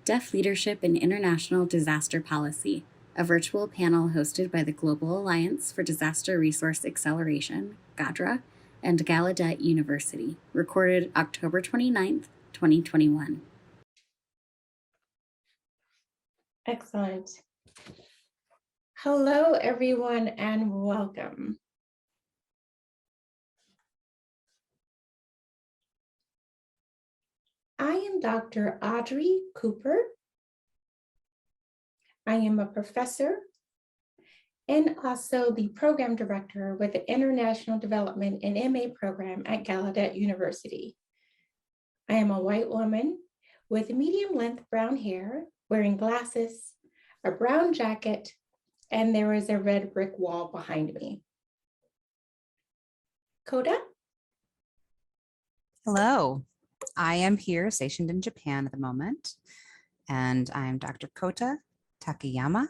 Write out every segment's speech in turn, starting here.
Deaf Leadership in International Disaster Policy, a virtual panel hosted by the Global Alliance for Disaster Resource Acceleration, GADRA, and Gallaudet University, recorded October 29th, 2021. Excellent. Hello, everyone, and welcome. I am Dr. Audrey Cooper. I am a professor and also the program director with the International Development and MA program at Gallaudet University. I am a white woman with medium length brown hair, wearing glasses, a brown jacket, and there is a red brick wall behind me. Coda? Hello, I am here stationed in Japan at the moment, and I'm Dr. Kota Takayama.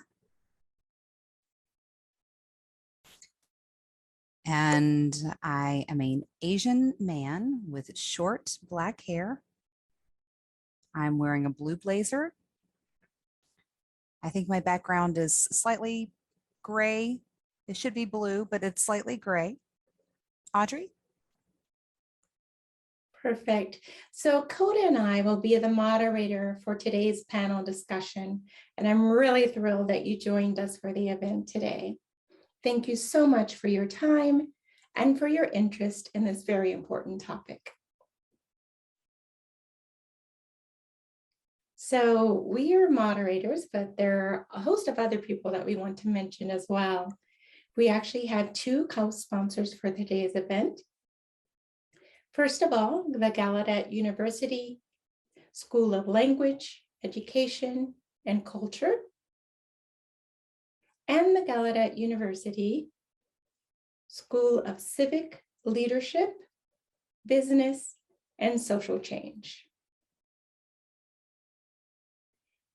And I am an Asian man with short black hair. I'm wearing a blue blazer. I think my background is slightly gray. It should be blue, but it's slightly gray. Audrey? Perfect. So Coda and I will be the moderator for today's panel discussion, and I'm really thrilled that you joined us for the event today. Thank you so much for your time and for your interest in this very important topic. So we are moderators, but there are a host of other people that we want to mention as well. We actually have two co-sponsors for today's event. First of all, the Gallaudet University School of Language, Education, and Culture, and the Gallaudet University School of Civic Leadership, Business, and Social Change.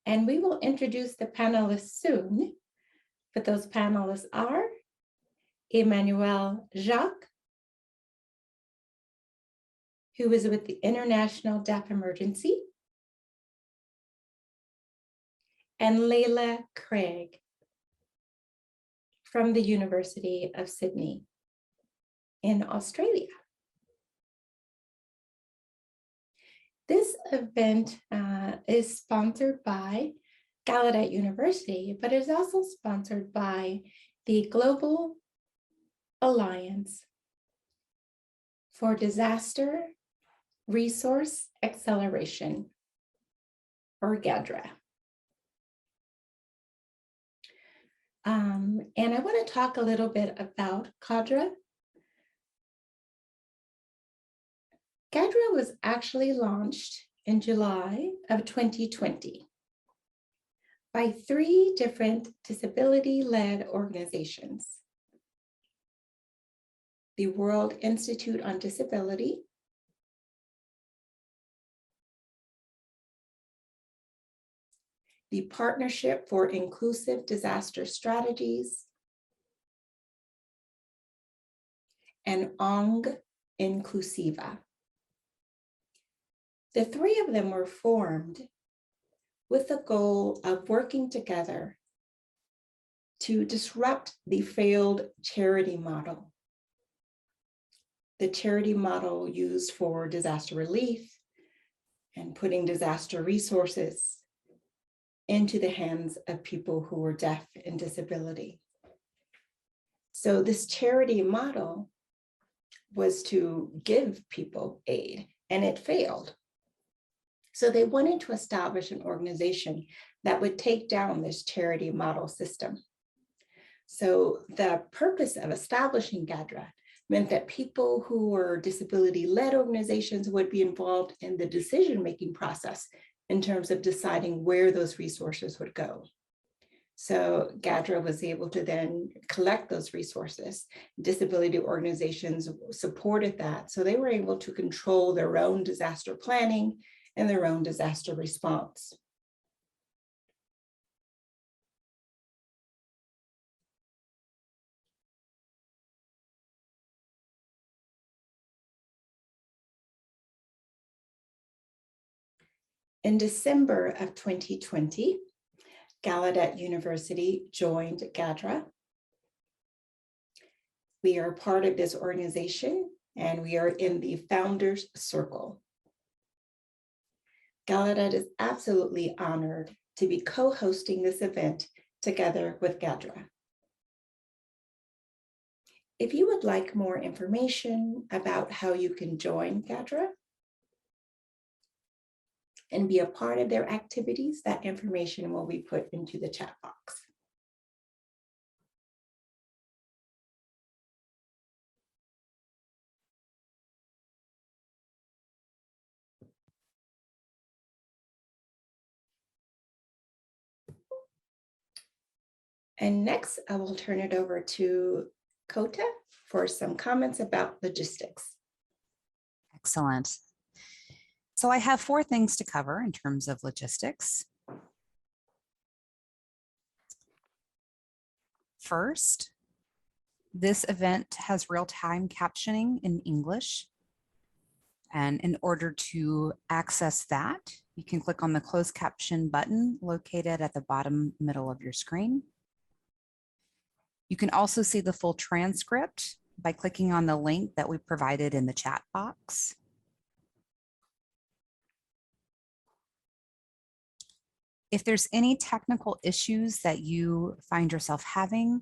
And we will introduce the panelists soon, but those panelists are Emmanuel Jacques, who is with the International Deaf Emergency, and Leila Craig from the University of Sydney in Australia. This event is sponsored by Gallaudet University, but is also sponsored by the Global Alliance for Disaster Resource Acceleration, or GADRA. And I want to talk a little bit about GADRA. GADRA was actually launched in July of 2020 by 3 different disability-led organizations: the World Institute on Disability, the Partnership for Inclusive Disaster Strategies, and ONG Inclusiva. The 3 of them were formed with the goal of working together to disrupt the failed charity model. The charity model used for disaster relief and putting disaster resources into the hands of people who were deaf and disability. So this charity model was to give people aid, and it failed. So they wanted to establish an organization that would take down this charity model system. So the purpose of establishing GADRA meant that people who were disability-led organizations would be involved in the decision-making process in terms of deciding where those resources would go. So GADRA was able to then collect those resources. Disability organizations supported that. So they were able to control their own disaster planning and their own disaster response. In December of 2020, Gallaudet University joined GADRA. We are part of this organization and we are in the Founders Circle. Gallaudet is absolutely honored to be co-hosting this event together with GADRA. If you would like more information about how you can join GADRA and be a part of their activities, that information will be put into the chat box. And next, I will turn it over to Kota for some comments about logistics. Excellent. So I have 4 things to cover in terms of logistics. First, this event has real-time captioning in English. And in order to access that, you can click on the closed caption button located at the bottom middle of your screen. You can also see the full transcript by clicking on the link that we provided in the chat box. If there's any technical issues that you find yourself having,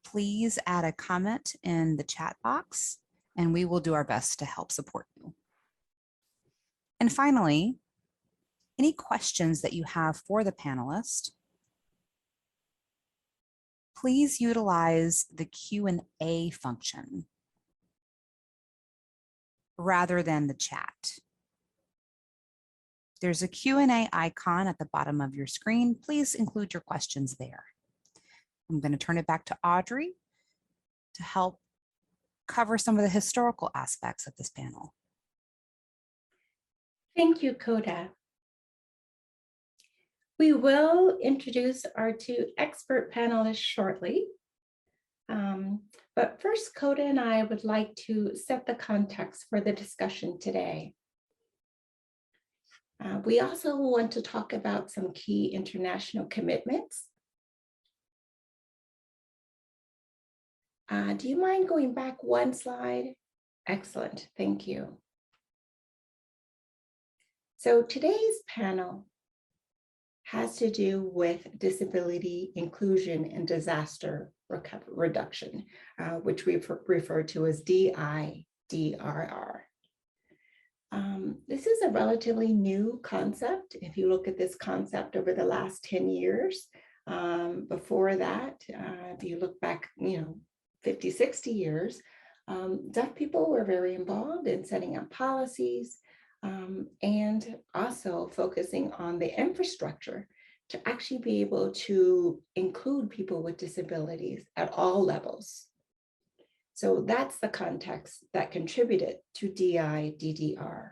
please add a comment in the chat box and we will do our best to help support you. And finally, any questions that you have for the panelist, please utilize the Q&A function rather than the chat. There's a Q&A icon at the bottom of your screen. Please include your questions there. I'm going to turn it back to Audrey to help cover some of the historical aspects of this panel. Thank you, Kota. We will introduce our 2 expert panelists shortly. But first, Kota and I would like to set the context for the discussion today. We also want to talk about some key international commitments. Do you mind going back 1 slide? Excellent, thank you. So today's panel has to do with disability inclusion and disaster reduction, which we refer to as DIDRR. This is a relatively new concept. If you look at this concept over the last 10 years, before that, if you look back, 50, 60 years, deaf people were very involved in setting up policies and also focusing on the infrastructure to actually be able to include people with disabilities at all levels. So that's the context that contributed to DIDDR.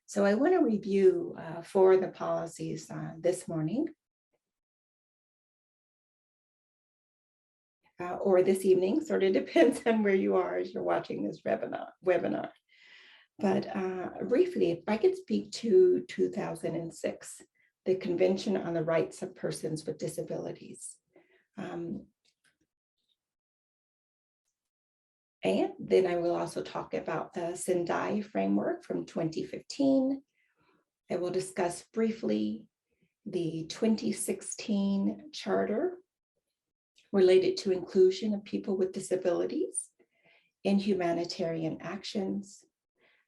So I want to review 4 of the policies this morning. Or this evening, sort of depends on where you are as you're watching this webinar. But briefly, if I could speak to 2006, the Convention on the Rights of Persons with Disabilities. And then I will also talk about the Sendai framework from 2015. I will discuss briefly the 2016 charter related to inclusion of people with disabilities in humanitarian actions.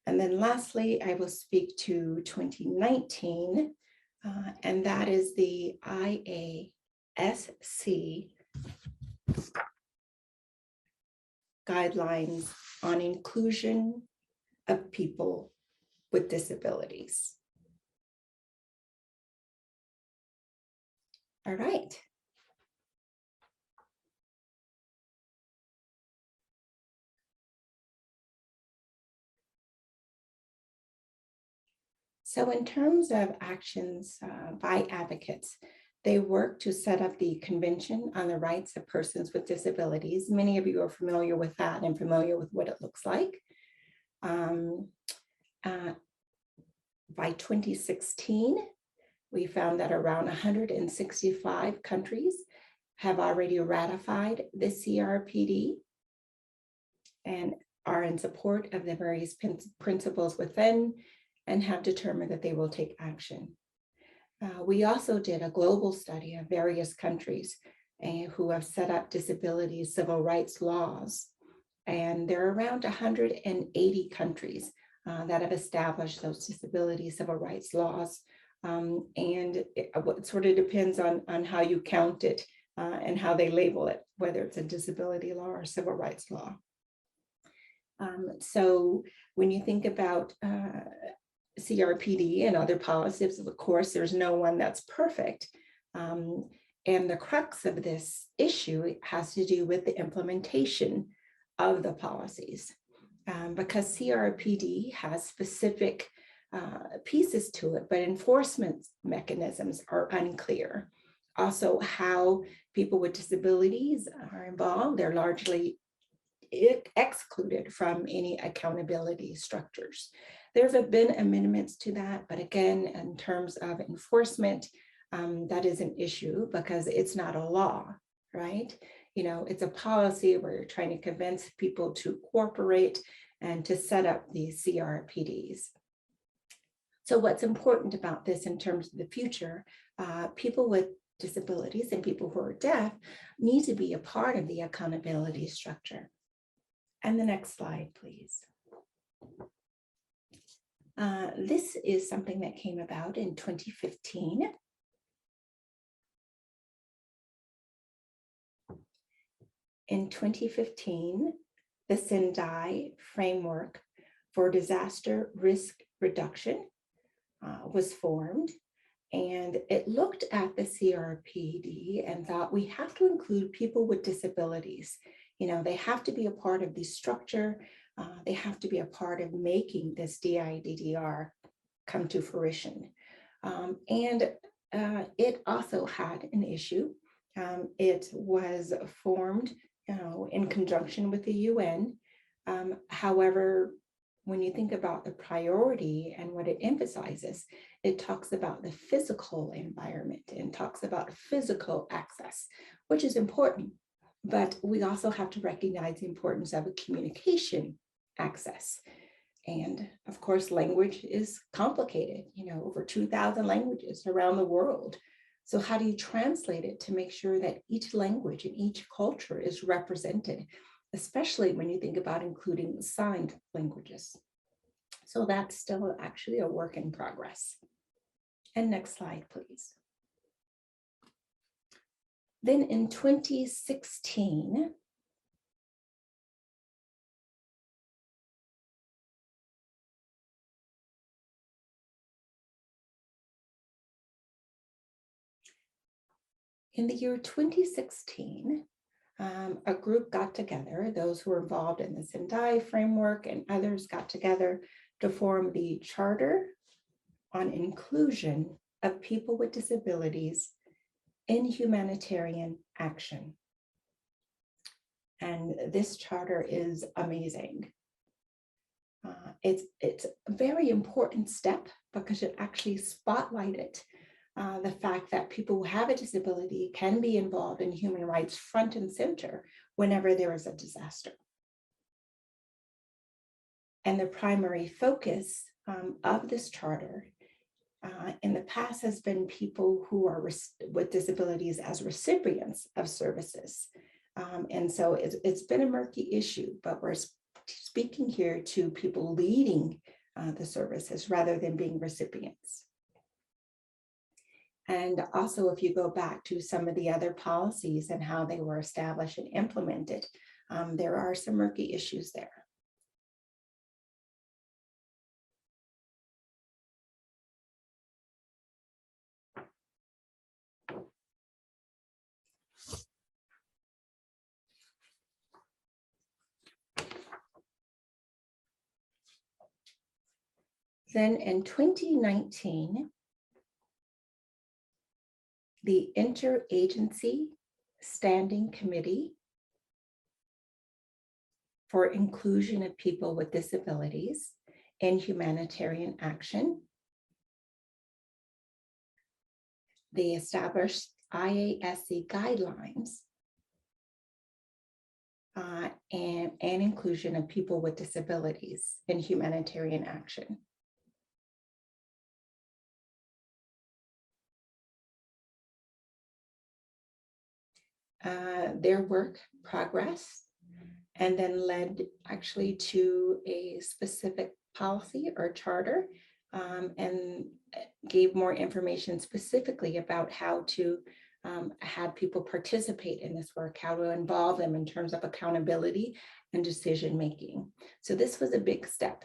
And then lastly, I will speak to 2019, and that is the IASC guidelines on inclusion of people with disabilities. All right. So in terms of actions by advocates, they work to set up the Convention on the Rights of Persons with Disabilities. Many of you are familiar with that and familiar with what it looks like. By 2016, we found that around 165 countries have already ratified the CRPD and are in support of the various principles within and have determined that they will take action. We also did a global study of various countries who have set up disability civil rights laws. And there are around 180 countries that have established those disability civil rights laws. And it sort of depends on how you count it and how they label it, whether it's a disability law or civil rights law. So when you think about CRPD and other policies, of course, there's no one that's perfect. And the crux of this issue has to do with the implementation of the policies. Because CRPD has specific pieces to it, but enforcement mechanisms are unclear. Also, how people with disabilities are involved, they're largely excluded from any accountability structures. There have been amendments to that, but again, in terms of enforcement, that is an issue because it's not a law, right? You know, it's a policy where you're trying to convince people to cooperate and to set up these CRPDs. So what's important about this in terms of the future, people with disabilities and people who are deaf need to be a part of the accountability structure. And the next slide, please. This is something that came about in 2015. In 2015, the Sendai framework for disaster risk reduction was formed, and it looked at the CRPD and thought we have to include people with disabilities. You know, they have to be a part of the structure. They have to be a part of making this DIDDR come to fruition. And it also had an issue. It was formed, in conjunction with the UN. However, when you think about the priority and what it emphasizes, it talks about the physical environment and talks about physical access, which is important. But we also have to recognize the importance of a communication access. And of course, language is complicated, over 2,000 languages around the world. So how do you translate it to make sure that each language and each culture is represented, especially when you think about including signed languages? So that's still actually a work in progress. And next slide, please. Then in 2016, in the year 2016, a group got together, those who were involved in the Sendai framework and others got together to form the Charter on Inclusion of People with Disabilities in Humanitarian Action. And this charter is amazing. It's a very important step because it actually spotlighted the fact that people who have a disability can be involved in human rights front and center whenever there is a disaster. And the primary focus of this charter in the past has been people who are with disabilities as recipients of services. And so it's been a murky issue, but we're speaking here to people leading the services rather than being recipients. And also, if you go back to some of the other policies and how they were established and implemented, there are some murky issues there. Then in 2019, the Interagency Standing Committee for Inclusion of People with Disabilities in Humanitarian Action they established IASC guidelines and inclusion of people with disabilities in humanitarian action. Their work progressed and then led actually to a specific policy or charter, and gave more information specifically about how to have people participate in this work, how to involve them in terms of accountability and decision making. So this was a big step.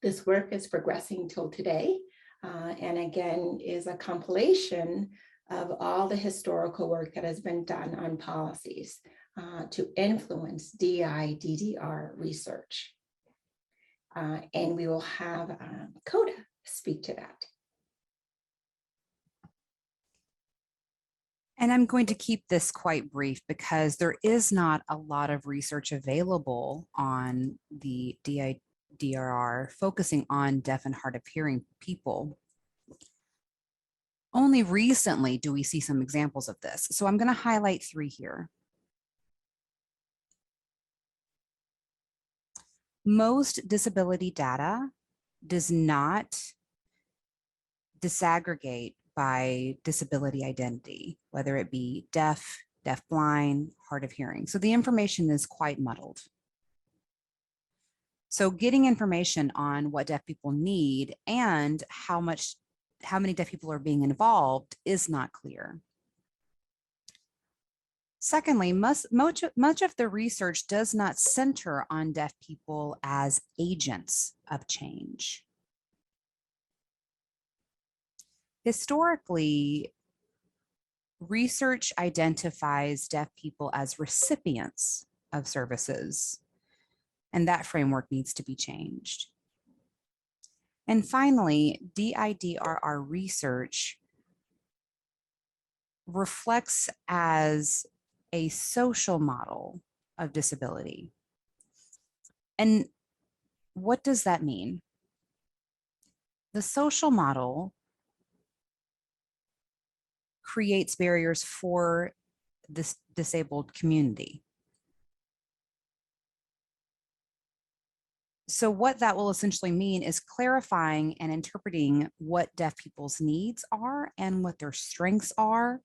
This work is progressing till today, and again is a compilation of all the historical work that has been done on policies to influence DI-DDR research. And we will have Coda speak to that. And I'm going to keep this quite brief because there is not a lot of research available on the DI-DRR focusing on deaf and hard of hearing people. Only recently do we see some examples of this. So I'm going to highlight 3 here. Most disability data does not disaggregate by disability identity, whether it be deaf, deafblind, hard of hearing. So the information is quite muddled. So getting information on what deaf people need and how many deaf people are being involved is not clear. Secondly, much of the research does not center on deaf people as agents of change. Historically, research identifies deaf people as recipients of services, and that framework needs to be changed. And finally, DI-DRR research reflects as a social model of disability. And what does that mean? The social model creates barriers for this disabled community. So what that will essentially mean is clarifying and interpreting what deaf people's needs are and what their strengths are.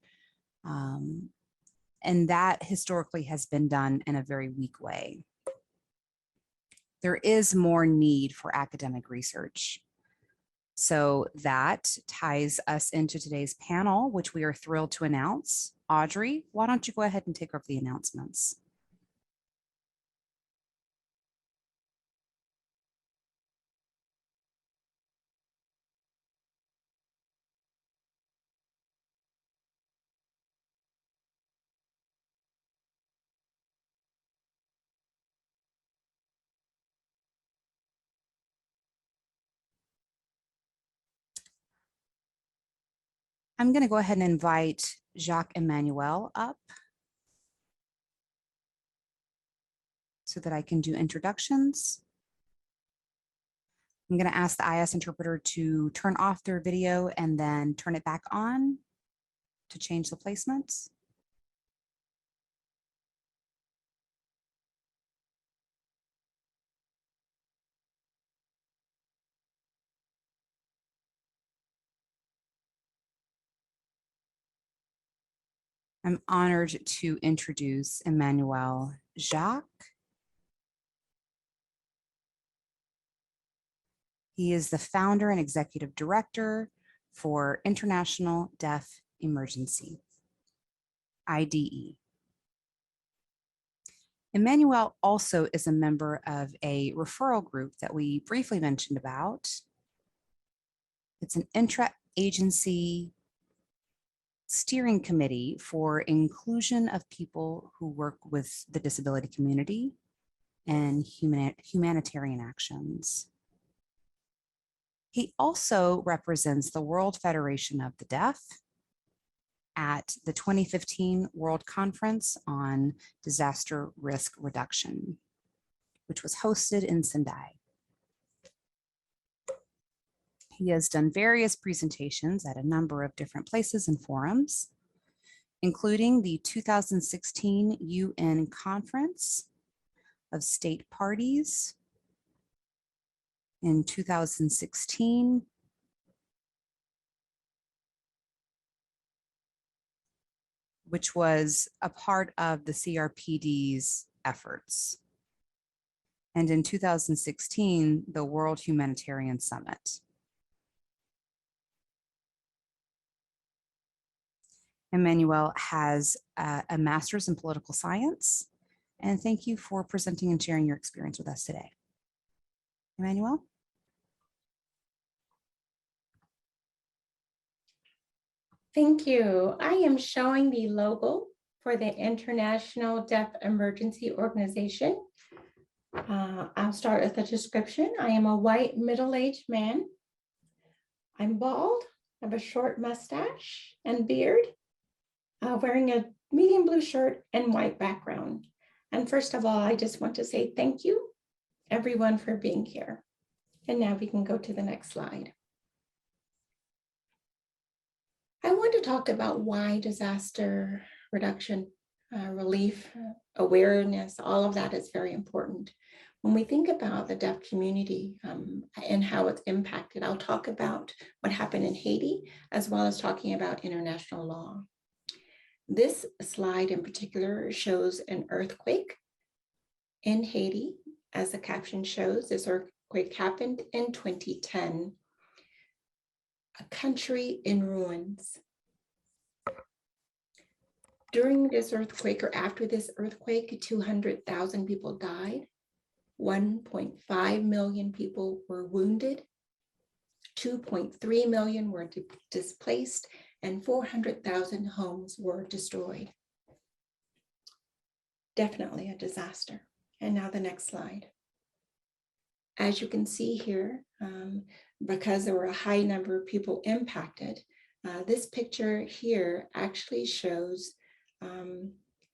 And that historically has been done in a very weak way. There is more need for academic research. So that ties us into today's panel, which we are thrilled to announce. Audrey, why don't you go ahead and take over the announcements? I'm going to go ahead and invite Jacques Emmanuel up so that I can do introductions. I'm going to ask the IS interpreter to turn off their video and then turn it back on to change the placements. I'm honored to introduce Emmanuel Jacques. He is the founder and executive director for International Deaf Emergency, IDE. Emmanuel also is a member of a referral group that we briefly mentioned about. It's an intra-agency steering committee for inclusion of people who work with the disability community and humanitarian actions. He also represents the World Federation of the Deaf at the 2015 World Conference on Disaster Risk Reduction, which was hosted in Sendai. He has done various presentations at a number of different places and forums, including the 2016 UN Conference of State Parties in 2016, which was a part of the CRPD's efforts. And in 2016, the World Humanitarian Summit. Emmanuel has a master's in political science, and thank you for presenting and sharing your experience with us today. Emmanuel? Thank you. I am showing the logo for the International Deaf Emergency Organization. I'll start with a description. I am a white middle-aged man. I'm bald, I have a short mustache and beard, wearing a medium blue shirt and white background. And first of all, I just want to say thank you, everyone, for being here. And now we can go to the next slide. I want to talk about why disaster reduction, relief, awareness, all of that is very important. When we think about the deaf community and how it's impacted, I'll talk about what happened in Haiti, as well as talking about international law. This slide in particular shows an earthquake in Haiti. As the caption shows, this earthquake happened in 2010. A country in ruins. During this earthquake, or after this earthquake, 200,000 people died. 1.5 million people were wounded. 2.3 million were displaced, and 400,000 homes were destroyed. Definitely a disaster. And now the next slide. As you can see here, because there were a high number of people impacted, this picture here actually shows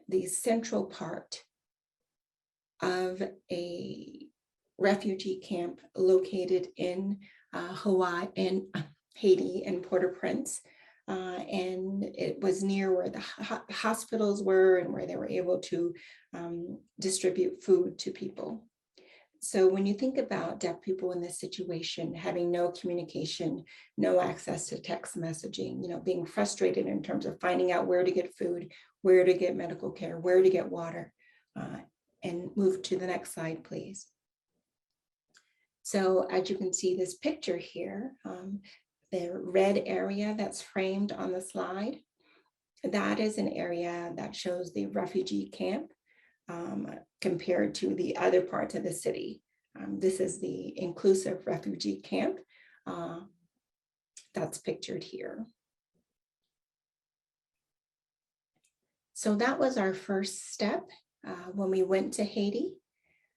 the central part of a refugee camp located in Hawaii, in Haiti, in Port-au-Prince. And it was near where the hospitals were and where they were able to distribute food to people. So when you think about deaf people in this situation, having no communication, no access to text messaging, being frustrated in terms of finding out where to get food, where to get medical care, where to get water, and move to the next slide, please. So as you can see this picture here, the red area that's framed on the slide, that is an area that shows the refugee camp. Compared to the other parts of the city. This is the inclusive refugee camp that's pictured here. So that was our first step when we went to Haiti.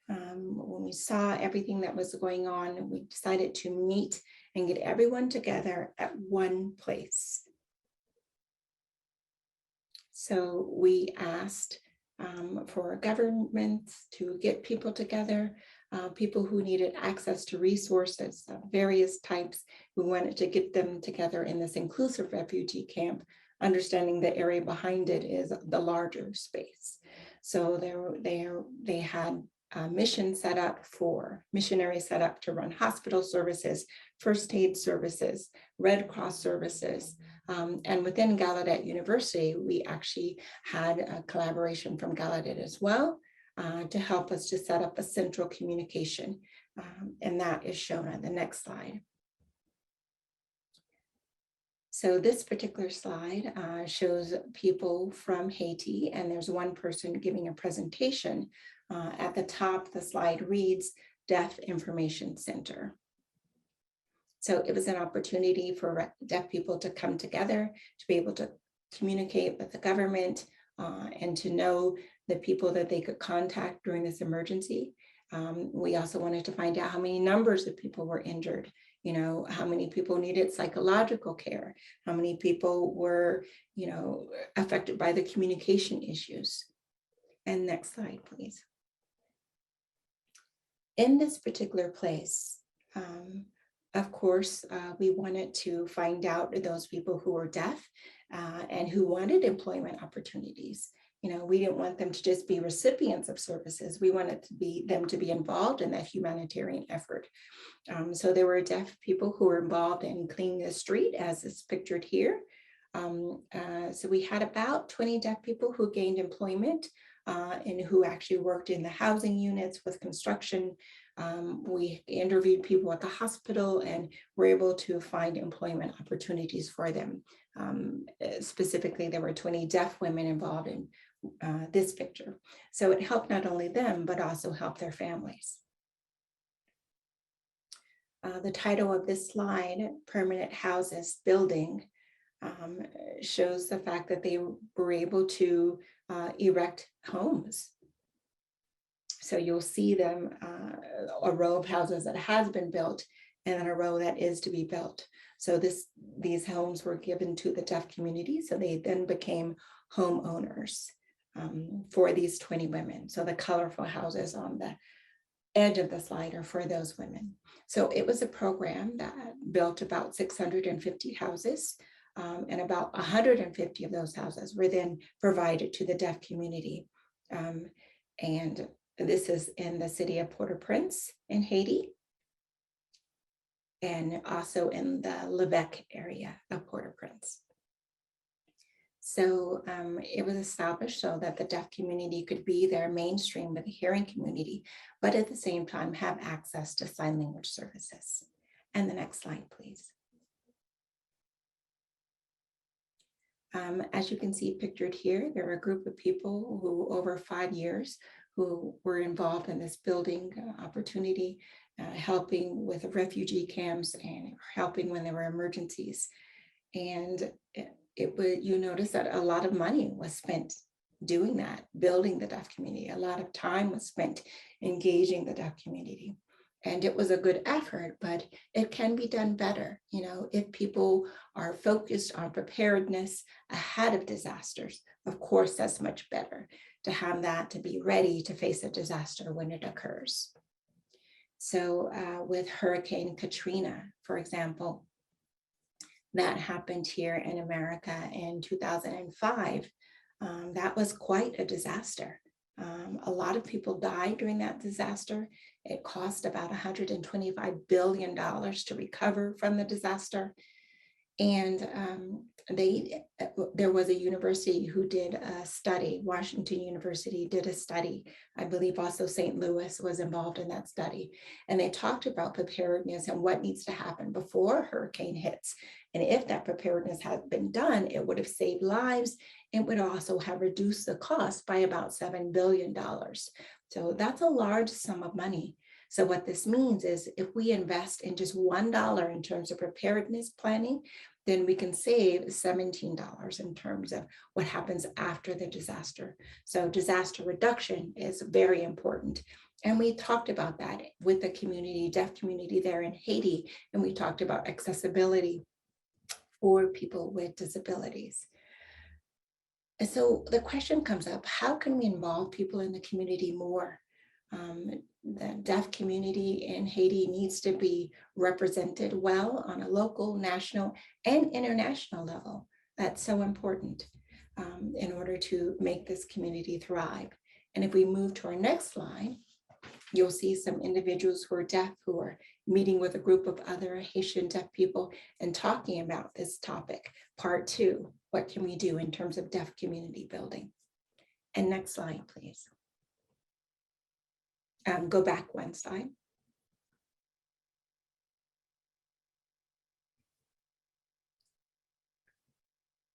When we saw everything that was going on, we decided to meet and get everyone together at one place. So we asked for governments to get people together, people who needed access to resources of various types. We wanted to get them together in this inclusive refugee camp, understanding the area behind it is the larger space. So they had a missionary set up to run hospital services, first aid services, Red Cross services. And within Gallaudet University, we actually had a collaboration from Gallaudet as well to help us to set up a central communication. And that is shown on the next slide. So this particular slide shows people from Haiti, and there's one person giving a presentation. At the top, the slide reads Deaf Information Center. So it was an opportunity for deaf people to come together, to be able to communicate with the government and to know the people that they could contact during this emergency. We also wanted to find out how many numbers of people were injured, how many people needed psychological care, how many people were, affected by the communication issues. And next slide, please. In this particular place, Of course, we wanted to find out those people who were deaf and who wanted employment opportunities. You know, we didn't want them to just be recipients of services. We wanted them to be involved in that humanitarian effort. So there were deaf people who were involved in cleaning the street, as is pictured here. So we had about 20 deaf people who gained employment and who actually worked in the housing units with construction. We interviewed people at the hospital and were able to find employment opportunities for them. Specifically, there were 20 deaf women involved in this picture. So it helped not only them, but also helped their families. The title of this slide, Permanent Houses Building, shows the fact that they were able to erect homes. So you'll see them, a row of houses that has been built and then a row that is to be built. So these homes were given to the deaf community. So they then became homeowners for these 20 women. So the colorful houses on the edge of the slide are for those women. So it was a program that built about 650 houses, and about 150 of those houses were then provided to the deaf community. And this is in the city of Port-au-Prince in Haiti, and also in the Lebec area of Port-au-Prince. So it was established so that the deaf community could be there mainstream with the hearing community, but at the same time have access to sign language services. And the next slide, please. As you can see pictured here, there are a group of people who over 5 years who were involved in this building opportunity, helping with refugee camps and helping when there were emergencies. And you notice that a lot of money was spent doing that, building the deaf community. A lot of time was spent engaging the deaf community. And it was a good effort, but it can be done better. You know, if people are focused on preparedness ahead of disasters, of course, that's much better to have that, to be ready to face a disaster when it occurs. So with Hurricane Katrina, for example, that happened here in America in 2005. That was quite a disaster. A lot of people died during that disaster. It cost about $125 billion to recover from the disaster. And there was a university who did a study, Washington University did a study. I believe also St. Louis was involved in that study. And they talked about preparedness and what needs to happen before a hurricane hits. And if that preparedness had been done, it would have saved lives. It would also have reduced the cost by about $7 billion. So that's a large sum of money. So what this means is if we invest in just $1 in terms of preparedness planning, then we can save $17 in terms of what happens after the disaster. So disaster reduction is very important. And we talked about that with the community, deaf community there in Haiti, and we talked about accessibility for people with disabilities. And so the question comes up, how can we involve people in the community more? The deaf community in Haiti needs to be represented well on a local, national, and international level. That's so important in order to make this community thrive. And if we move to our next slide, you'll see some individuals who are deaf who are meeting with a group of other Haitian deaf people and talking about this topic. Part 2, what can we do in terms of deaf community building? And next slide, please. Go back one slide.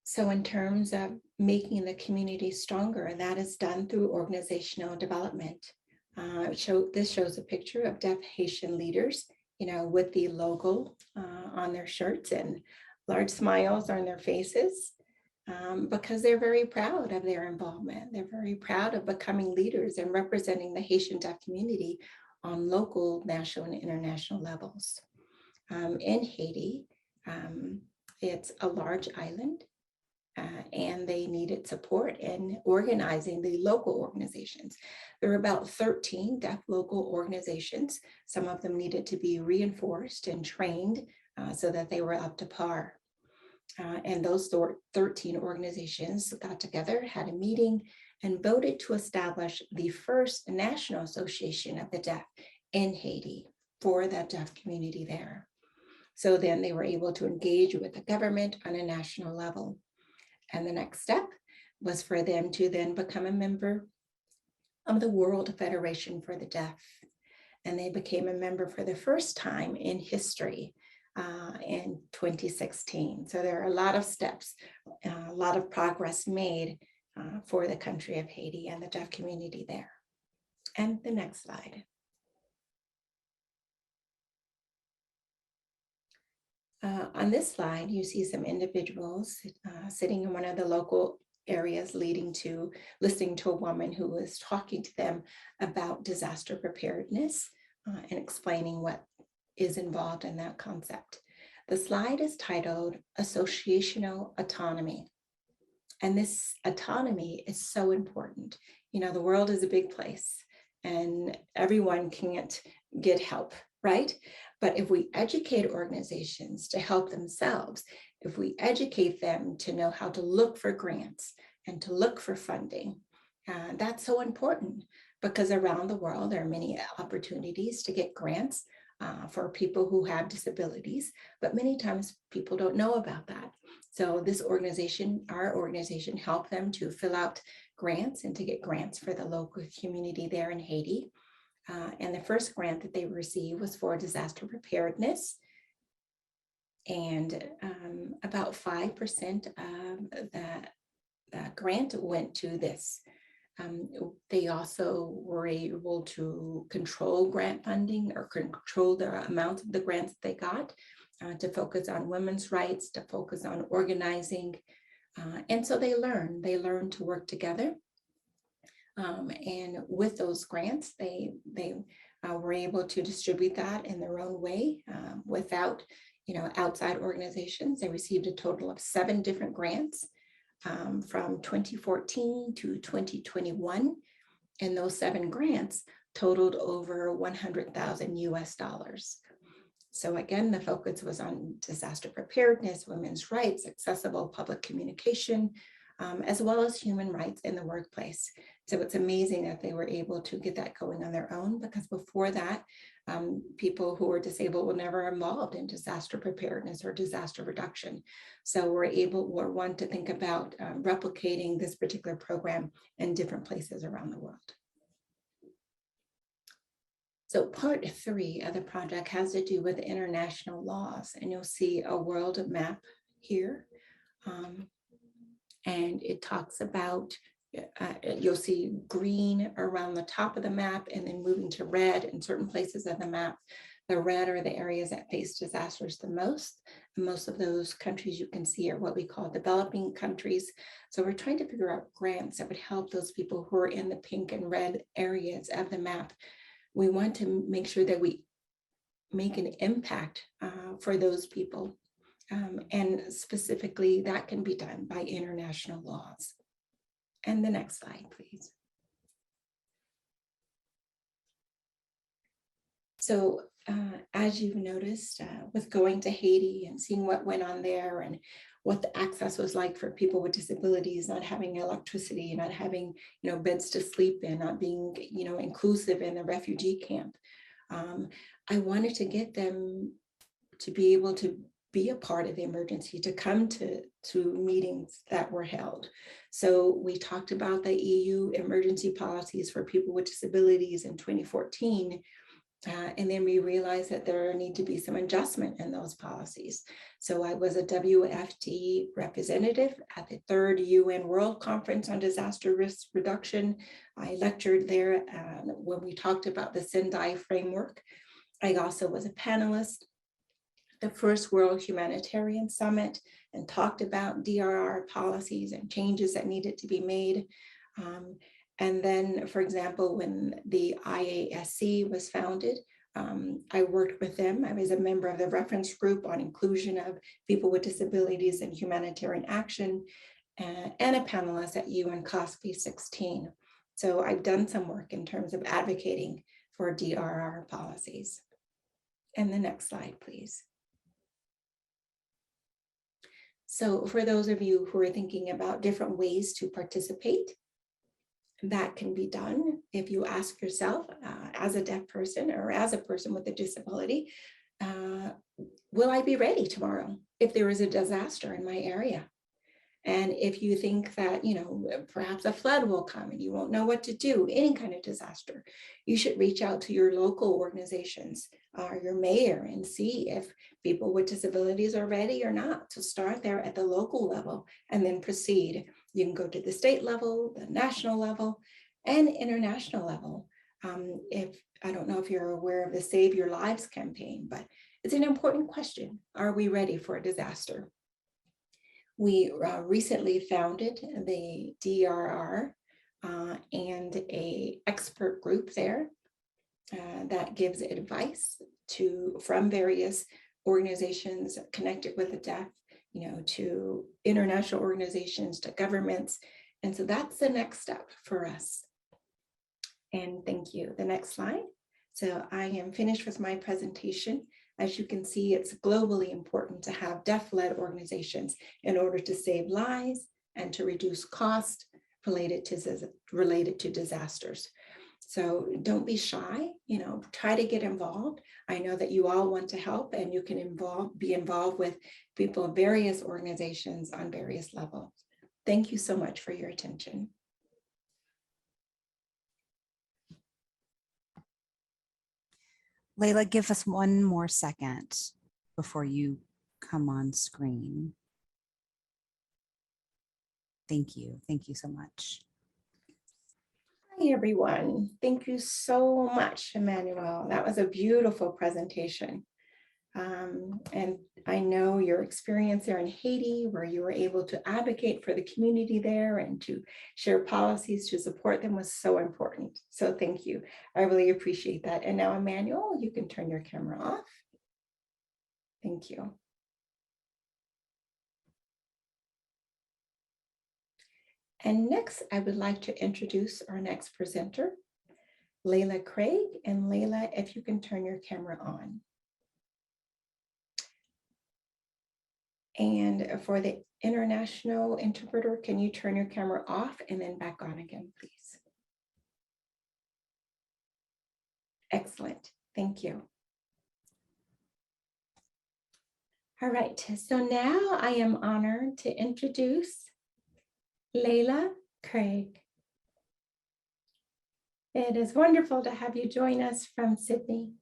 So in terms of making the community stronger, that is done through organizational development. This shows a picture of deaf Haitian leaders, with the logo on their shirts and large smiles on their faces, because they're very proud of their involvement. They're very proud of becoming leaders and representing the Haitian deaf community on local, national, and international levels. In Haiti, it's a large island. and they needed support in organizing the local organizations. There were about 13 deaf local organizations. Some of them needed to be reinforced and trained so that they were up to par. And those 13 organizations got together, had a meeting, and voted to establish the first National Association of the Deaf in Haiti for that deaf community there. So then they were able to engage with the government on a national level. And the next step was for them to then become a member of the World Federation for the Deaf. And they became a member for the first time in history in 2016. So there are a lot of steps, a lot of progress made for the country of Haiti and the deaf community there. And the next slide. On this slide, you see some individuals sitting in one of the local areas listening to a woman who was talking to them about disaster preparedness and explaining what is involved in that concept. The slide is titled Associational Autonomy. And this autonomy is so important. You know, the world is a big place and everyone can't get help, right? But if we educate organizations to help themselves, if we educate them to know how to look for grants and to look for funding, that's so important because around the world, there are many opportunities to get grants for people who have disabilities, but many times people don't know about that. So this organization, our organization, helped them to fill out grants and to get grants for the local community there in Haiti. And the first grant that they received was for disaster preparedness. And about 5% of that grant went to this. They also were able to control grant funding or control the amount of the grants they got to focus on women's rights, to focus on organizing. And so they learned to work together. And with those grants, they were able to distribute that in their own way without, outside organizations. They received a total of 7 different grants from 2014 to 2021. And those 7 grants totaled over 100,000 US dollars. So again, the focus was on disaster preparedness, women's rights, accessible public communication, as well as human rights in the workplace. So it's amazing that they were able to get that going on their own, because before that, people who were disabled were never involved in disaster preparedness or disaster reduction. So we're one to think about replicating this particular program in different places around the world. So part 3 of the project has to do with international laws, and you'll see a world map here. And it talks about, you'll see green around the top of the map and then moving to red in certain places of the map. The red are the areas that face disasters the most. And most of those countries you can see are what we call developing countries. So we're trying to figure out grants that would help those people who are in the pink and red areas of the map. We want to make sure that we make an impact for those people. And specifically, that can be done by international laws. And the next slide, please. So as you've noticed, with going to Haiti and seeing what went on there and what the access was like for people with disabilities, not having electricity, not having beds to sleep in, not being inclusive in the refugee camp, I wanted to get them to be able to be a part of the emergency, to come to meetings that were held. So we talked about the EU emergency policies for people with disabilities in 2014. And then we realized that there need to be some adjustment in those policies. So I was a WFD representative at the 3rd UN World Conference on Disaster Risk Reduction. I lectured there when we talked about the Sendai framework. I also was a panelist the first World Humanitarian Summit and talked about DRR policies and changes that needed to be made. And then, for example, when the IASC was founded, I worked with them. I was a member of the reference group on inclusion of people with disabilities in humanitarian action. and a panelist at UN COSPI 16. So I've done some work in terms of advocating for DRR policies. And the next slide, please. So for those of you who are thinking about different ways to participate, that can be done if you ask yourself as a deaf person or as a person with a disability, will I be ready tomorrow if there is a disaster in my area? And if you think that, perhaps a flood will come and you won't know what to do, any kind of disaster, you should reach out to your local organizations or your mayor and see if people with disabilities are ready or not. So start there at the local level and then proceed. You can go to the state level, the national level, and international level. I don't know if you're aware of the Save Your Lives campaign, but it's an important question. Are we ready for a disaster? We recently founded the DRR and an expert group there that gives advice from various organizations connected with the deaf, to international organizations, to governments. And so that's the next step for us. And thank you. The next slide. So I am finished with my presentation. As you can see, it's globally important to have deaf-led organizations in order to save lives and to reduce costs related to disasters. So don't be shy, try to get involved. I know that you all want to help, and you can be involved with people of various organizations on various levels. Thank you so much for your attention. Leila, give us one more second before you come on screen. Thank you. Thank you so much. Hi, everyone. Thank you so much, Emmanuel. That was a beautiful presentation. And I know your experience there in Haiti, where you were able to advocate for the community there and to share policies to support them, was so important. So thank you. I really appreciate that. And now, Emmanuel, you can turn your camera off. Thank you. And next, I would like to introduce our next presenter, Leila Craig. And Leila, if you can turn your camera on. And for the international interpreter, can you turn your camera off and then back on again, please? Excellent, thank you. All right, so now I am honored to introduce Leila Craig. It is wonderful to have you join us from Sydney.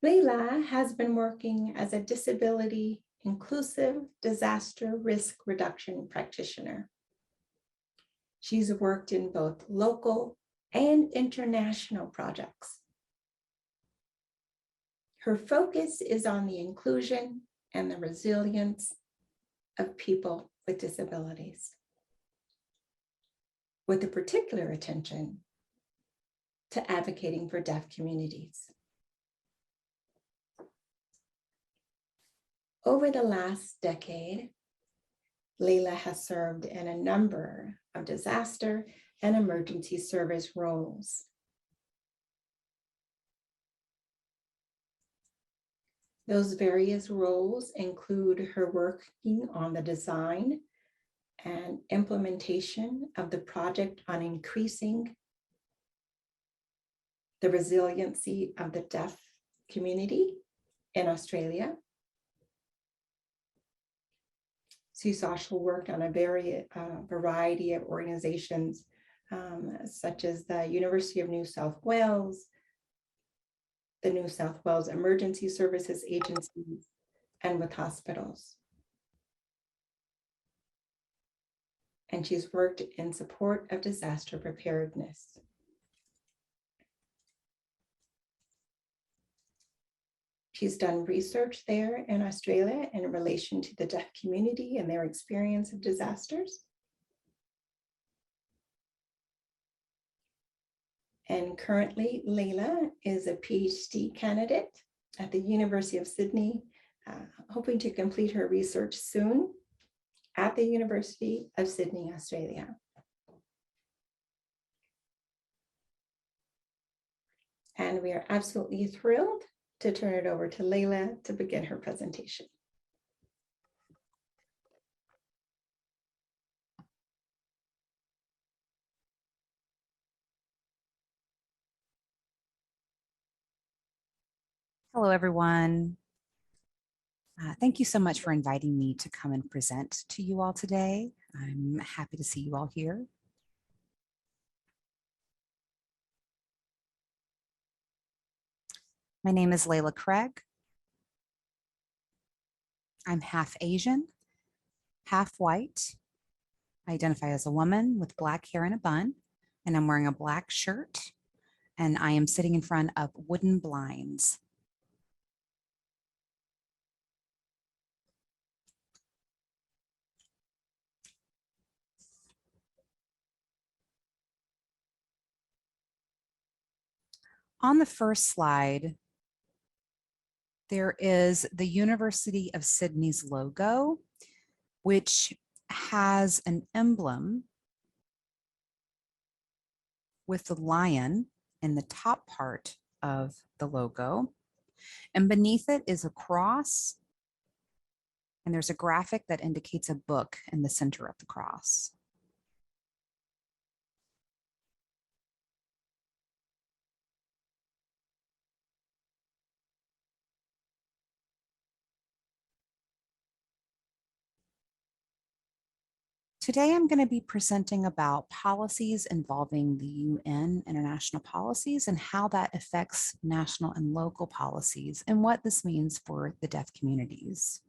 Leila has been working as a disability inclusive disaster risk reduction practitioner. She's worked in both local and international projects. Her focus is on the inclusion and the resilience of people with disabilities, with a particular attention to advocating for deaf communities. Over the last decade, Leila has served in a number of disaster and emergency service roles. Those various roles include her working on the design and implementation of the project on increasing the resiliency of the deaf community in Australia. She's also worked on a variety of organizations, such as the University of New South Wales, the New South Wales Emergency Services Agency, and with hospitals. And she's worked in support of disaster preparedness. She's done research there in Australia in relation to the deaf community and their experience of disasters. And currently, Leila is a PhD candidate at the University of Sydney hoping to complete her research soon at the University of Sydney, Australia. And we are absolutely thrilled to turn it over to Leila to begin her presentation. Hello, everyone. Thank you so much for inviting me to come and present to you all today. I'm happy to see you all here. My name is Leila Craig. I'm half Asian, half white. I identify as a woman with black hair and a bun, and I'm wearing a black shirt, and I am sitting in front of wooden blinds. On the first slide, there is the University of Sydney's logo, which has an emblem with the lion in the top part of the logo. And beneath it is a cross, and there's a graphic that indicates a book in the center of the cross. Today, I'm going to be presenting about policies involving the UN international policies and how that affects national and local policies and what this means for the deaf communities.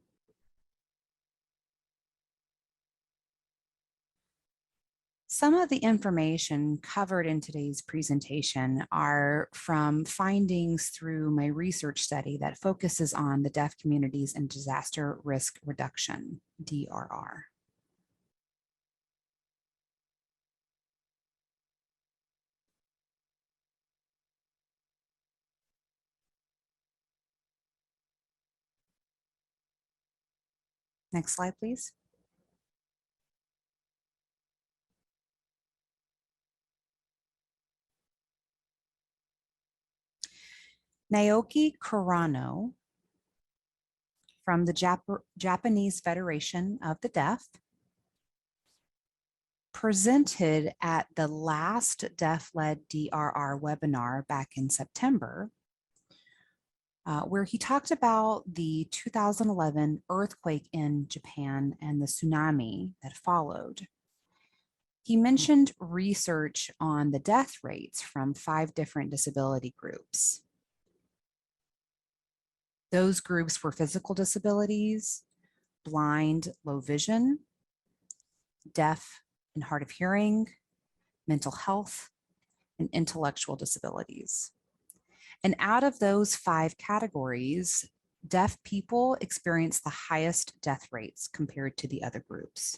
Some of the information covered in today's presentation are from findings through my research study that focuses on the deaf communities and disaster risk reduction, DRR. Next slide, please. Naoki Kurano from the Japanese Federation of the Deaf presented at the last Deaf-led DRR webinar back in September, where he talked about the 2011 earthquake in Japan and the tsunami that followed. He mentioned research on the death rates from 5 different disability groups. Those groups were physical disabilities, blind, low vision, deaf and hard of hearing, mental health, and intellectual disabilities. And out of those 5 categories, deaf people experience the highest death rates compared to the other groups.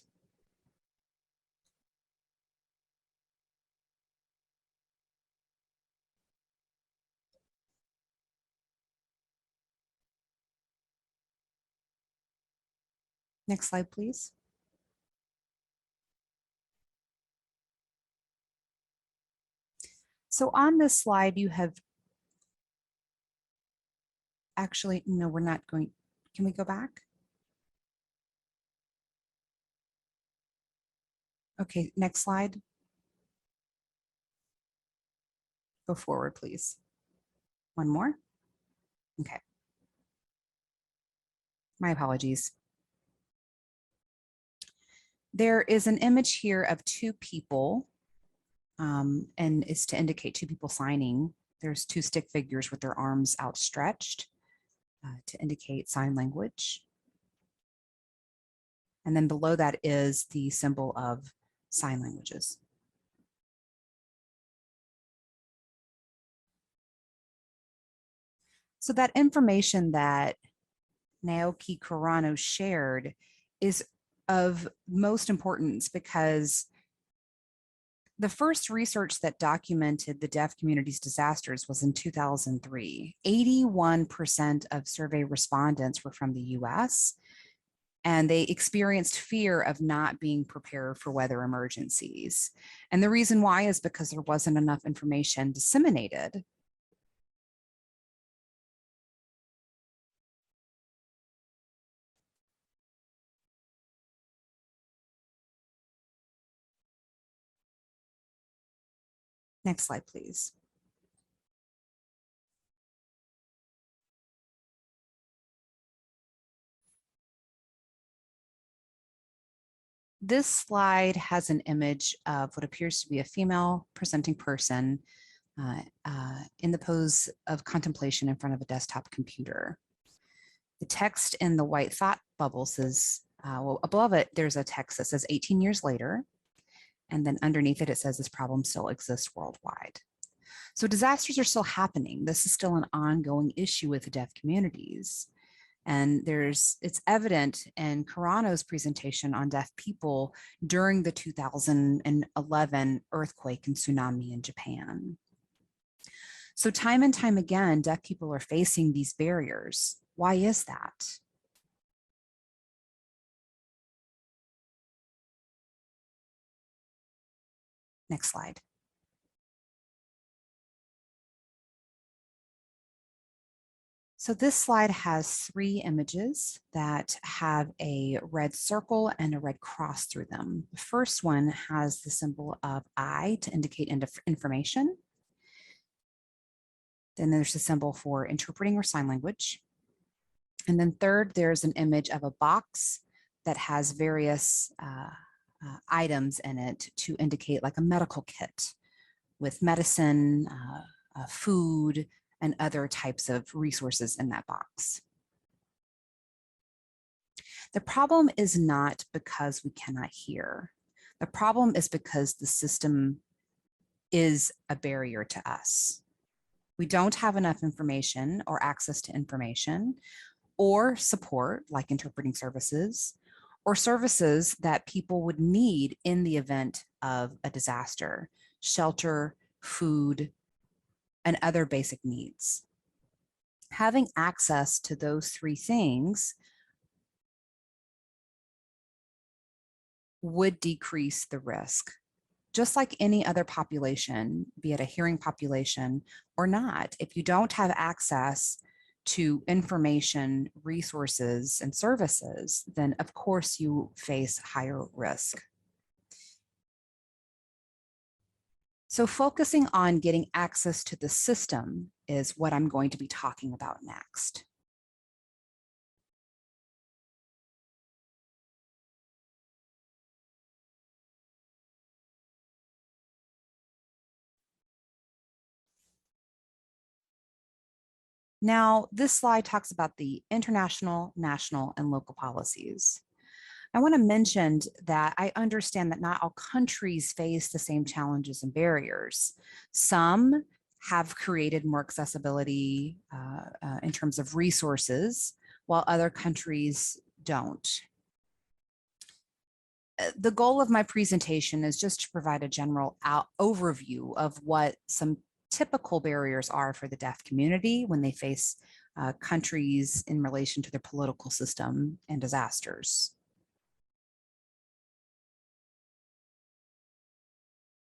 Next slide, please. So on this slide, you have actually, no, we're not going, can we go back? Okay, next slide. Go forward, please. One more. Okay. My apologies. There is an image here of 2 people, and it's to indicate 2 people signing. There's 2 stick figures with their arms outstretched to indicate sign language. And then below that is the symbol of sign languages. So that information that Naoki Kurano shared is of most importance because The first research that documented the deaf community's disasters was in 2003. 81% of survey respondents were from the US, and they experienced fear of not being prepared for weather emergencies. And the reason why is because there wasn't enough information disseminated. Next slide, please. This slide has an image of what appears to be a female presenting person in the pose of contemplation in front of a desktop computer. The text in the white thought bubble says, well, above it, there's a text that says 18 years later. And then underneath it, it says this problem still exists worldwide. So disasters are still happening. This is still an ongoing issue with the deaf communities. And it's evident in Carano's presentation on deaf people during the 2011 earthquake and tsunami in Japan. So time and time again, deaf people are facing these barriers. Why is that? Next slide. So this slide has 3 images that have a red circle and a red cross through them. The first one has the symbol of I to indicate information. Then there's a symbol for interpreting or sign language. And then third, there's an image of a box that has various items in it to indicate like a medical kit with medicine, food, and other types of resources in that box. The problem is not because we cannot hear. The problem is because the system is a barrier to us. We don't have enough information or access to information or support like interpreting services or services that people would need in the event of a disaster, shelter, food, and other basic needs. Having access to those 3 things would decrease the risk. Just like any other population, be it a hearing population or not, if you don't have access to information, resources, and services, then of course you face higher risk. So focusing on getting access to the system is what I'm going to be talking about next. Now, this slide talks about the international, national, and local policies. I want to mention that I understand that not all countries face the same challenges and barriers. Some have created more accessibility in terms of resources, while other countries don't. The goal of my presentation is just to provide a general overview of what some typical barriers are for the deaf community when they face countries in relation to their political system and disasters.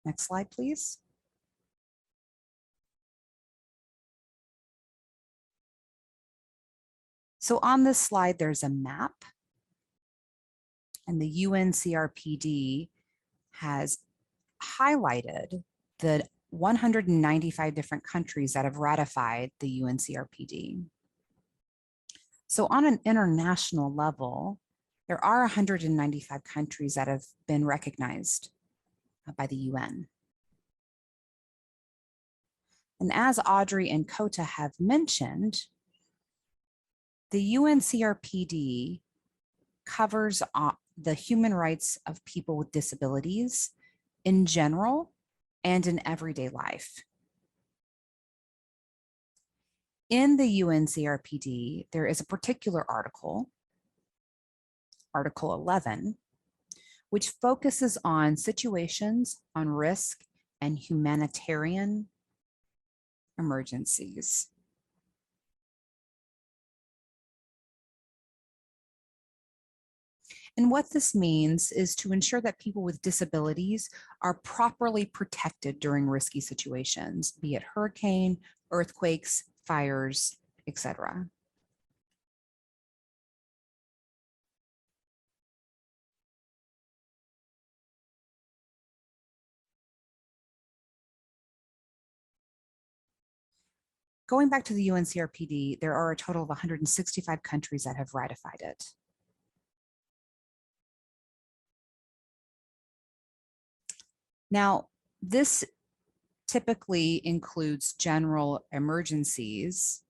Next slide, please. So on this slide, there's a map, and the UNCRPD has highlighted the 195 different countries that have ratified the UNCRPD. So on an international level, there are 195 countries that have been recognized by the UN. And as Audrey and Kota have mentioned, the UNCRPD covers the human rights of people with disabilities in general and in everyday life. In the UNCRPD, there is a particular article, Article 11, which focuses on situations on risk and humanitarian emergencies. And what this means is to ensure that people with disabilities are properly protected during risky situations, be it hurricane, earthquakes, fires, etc. Going back to the UNCRPD, there are a total of 165 countries that have ratified it. Now, this typically includes general emergencies.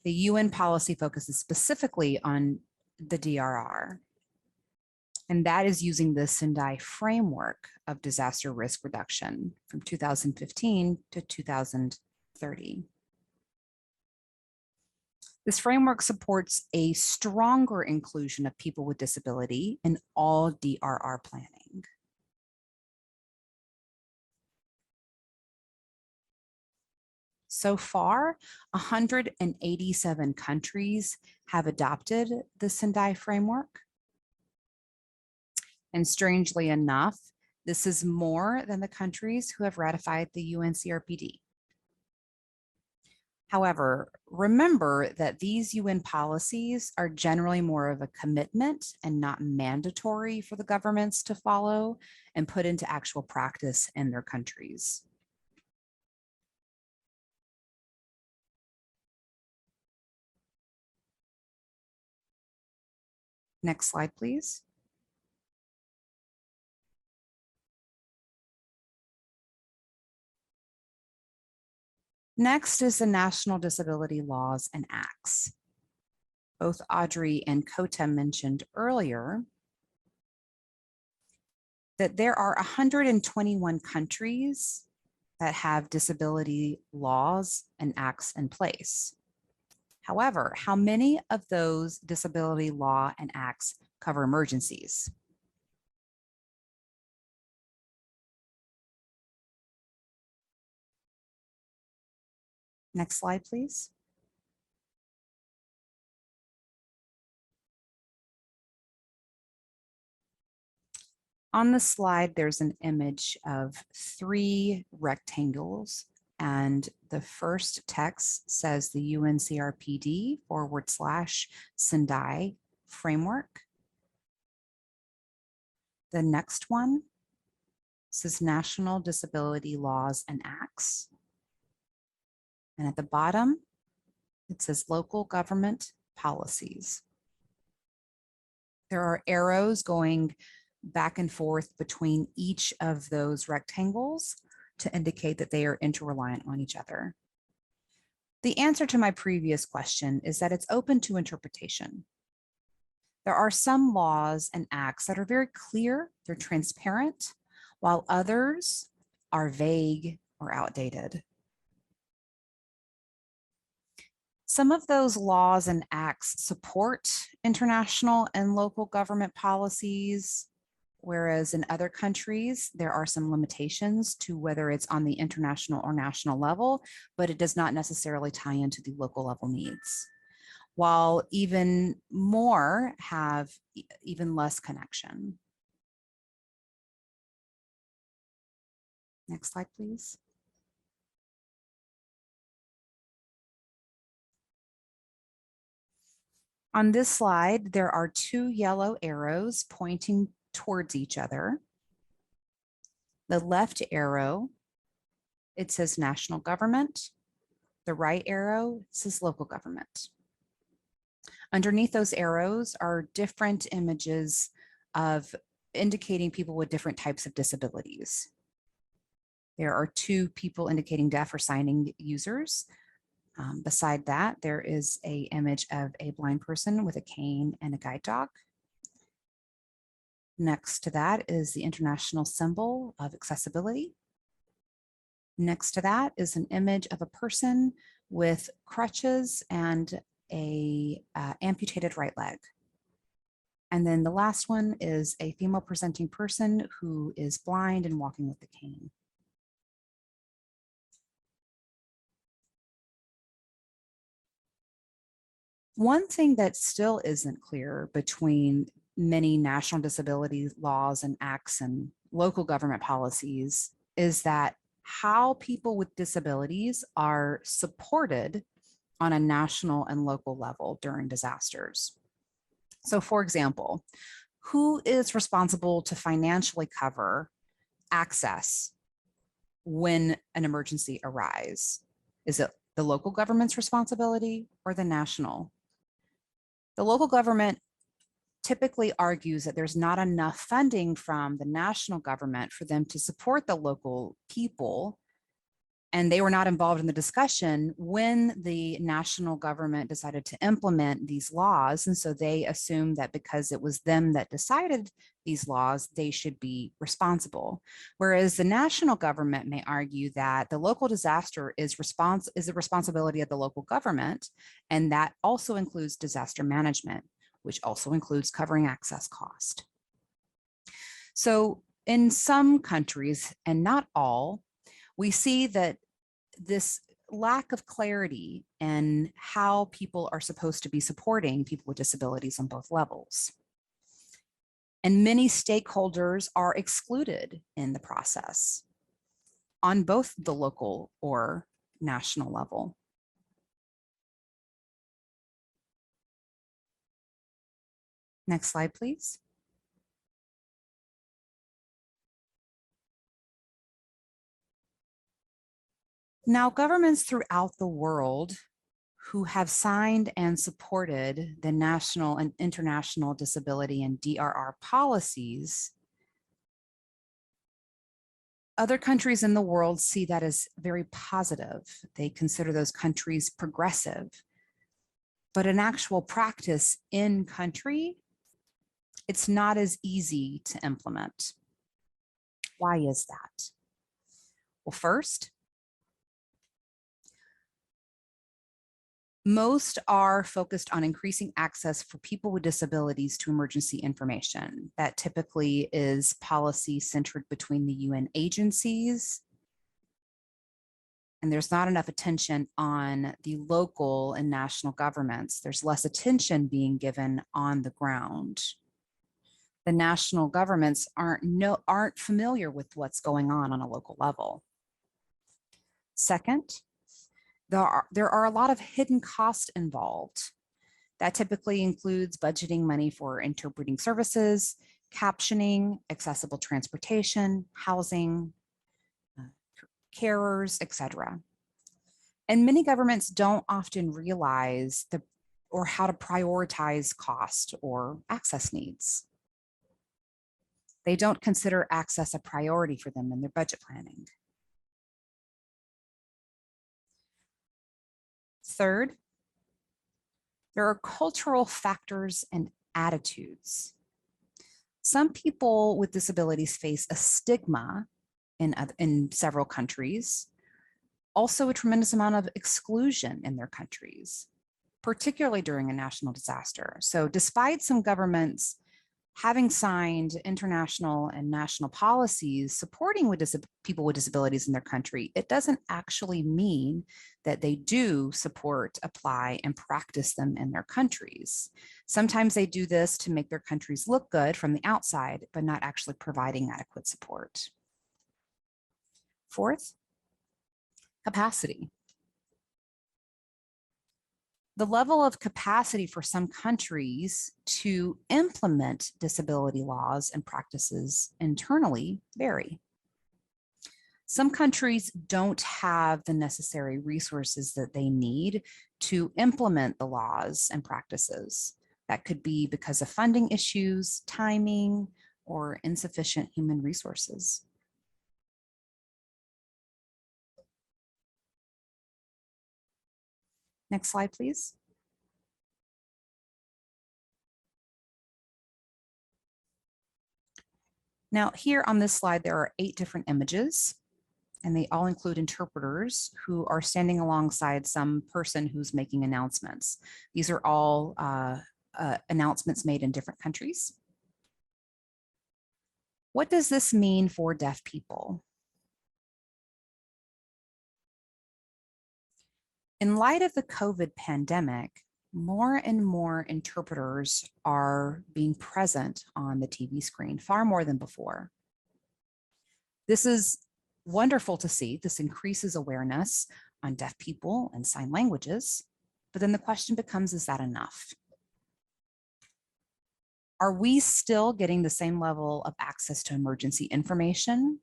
The UN policy focuses specifically on the DRR, and that is using the Sendai framework of disaster risk reduction from 2015 to 2030. This framework supports a stronger inclusion of people with disability in all DRR planning. So far, 187 countries have adopted the Sendai framework. And strangely enough, this is more than the countries who have ratified the UNCRPD. However, remember that these UN policies are generally more of a commitment and not mandatory for the governments to follow and put into actual practice in their countries. Next slide, please. Next is the National Disability Laws and Acts. Both Audrey and Kota mentioned earlier that there are 121 countries that have disability laws and acts in place. However, how many of those disability law and acts cover emergencies? Next slide, please. On the slide, there's an image of 3 rectangles, and the first text says the UNCRPD/Sendai framework. The next one says National Disability Laws and Acts. And at the bottom, it says local government policies. There are arrows going back and forth between each of those rectangles to indicate that they are interreliant on each other. The answer to my previous question is that it's open to interpretation. There are some laws and acts that are very clear, they're transparent, while others are vague or outdated. Some of those laws and acts support international and local government policies, whereas in other countries, there are some limitations to whether it's on the international or national level, but it does not necessarily tie into the local level needs. While even more have even less connection. Next slide, please. On this slide, there are 2 yellow arrows pointing towards each other. The left arrow, it says national government. The right arrow says local government. Underneath those arrows are different images of indicating people with different types of disabilities. There are 2 people indicating deaf or signing users. Beside that, there is an image of a blind person with a cane and a guide dog. Next to that is the international symbol of accessibility. Next to that is an image of a person with crutches and a amputated right leg. And then the last one is a female presenting person who is blind and walking with a cane. One thing that still isn't clear between many national disability laws and acts and local government policies is that how people with disabilities are supported on a national and local level during disasters. So for example, who is responsible to financially cover access when an emergency arises? Is it the local government's responsibility or the national? The local government typically argues that there's not enough funding from the national government for them to support the local people, and they were not involved in the discussion when the national government decided to implement these laws. And so they assumed that because it was them that decided these laws, they should be responsible. Whereas the national government may argue that the local disaster is the responsibility of the local government, and that also includes disaster management, which also includes covering access cost. So in some countries, and not all, we see that this lack of clarity in how people are supposed to be supporting people with disabilities on both levels. And many stakeholders are excluded in the process on both the local or national level. Next slide, please. Now, governments throughout the world who have signed and supported the national and international disability and DRR policies, other countries in the world see that as very positive. They consider those countries progressive. But in actual practice in country, it's not as easy to implement. Why is that? Well, first, most are focused on increasing access for people with disabilities to emergency information. That typically is policy centered between the UN agencies. And there's not enough attention on the local and national governments. There's less attention being given on the ground. The national governments aren't familiar with what's going on a local level. Second, there are a lot of hidden costs involved. That typically includes budgeting money for interpreting services, captioning, accessible transportation, housing, carers, etc. And many governments don't often realize or how to prioritize cost or access needs. They don't consider access a priority for them in their budget planning. Third, there are cultural factors and attitudes. Some people with disabilities face a stigma in several countries, also a tremendous amount of exclusion in their countries, particularly during a national disaster. So despite some governments having signed international and national policies supporting people with disabilities in their country, it doesn't actually mean that they do support, apply, and practice them in their countries. Sometimes they do this to make their countries look good from the outside, but not actually providing adequate support. Fourth, capacity. The level of capacity for some countries to implement disability laws and practices internally vary. Some countries don't have the necessary resources that they need to implement the laws and practices. That could be because of funding issues, timing, or insufficient human resources. Next slide, please. Now, here on this slide, there are 8 different images, and they all include interpreters who are standing alongside some person who's making announcements. These are all announcements made in different countries. What does this mean for deaf people? In light of the COVID pandemic, more and more interpreters are being present on the TV screen, far more than before. This is wonderful to see. This increases awareness on deaf people and sign languages. But then the question becomes, is that enough? Are we still getting the same level of access to emergency information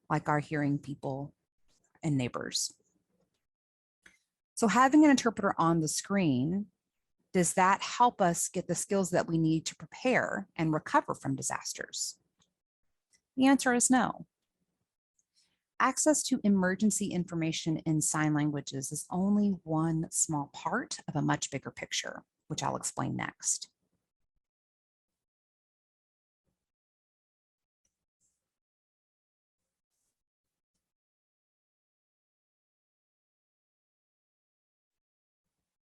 like our hearing people and neighbors? So having an interpreter on the screen, does that help us get the skills that we need to prepare and recover from disasters? The answer is no. Access to emergency information in sign languages is only one small part of a much bigger picture, which I'll explain next.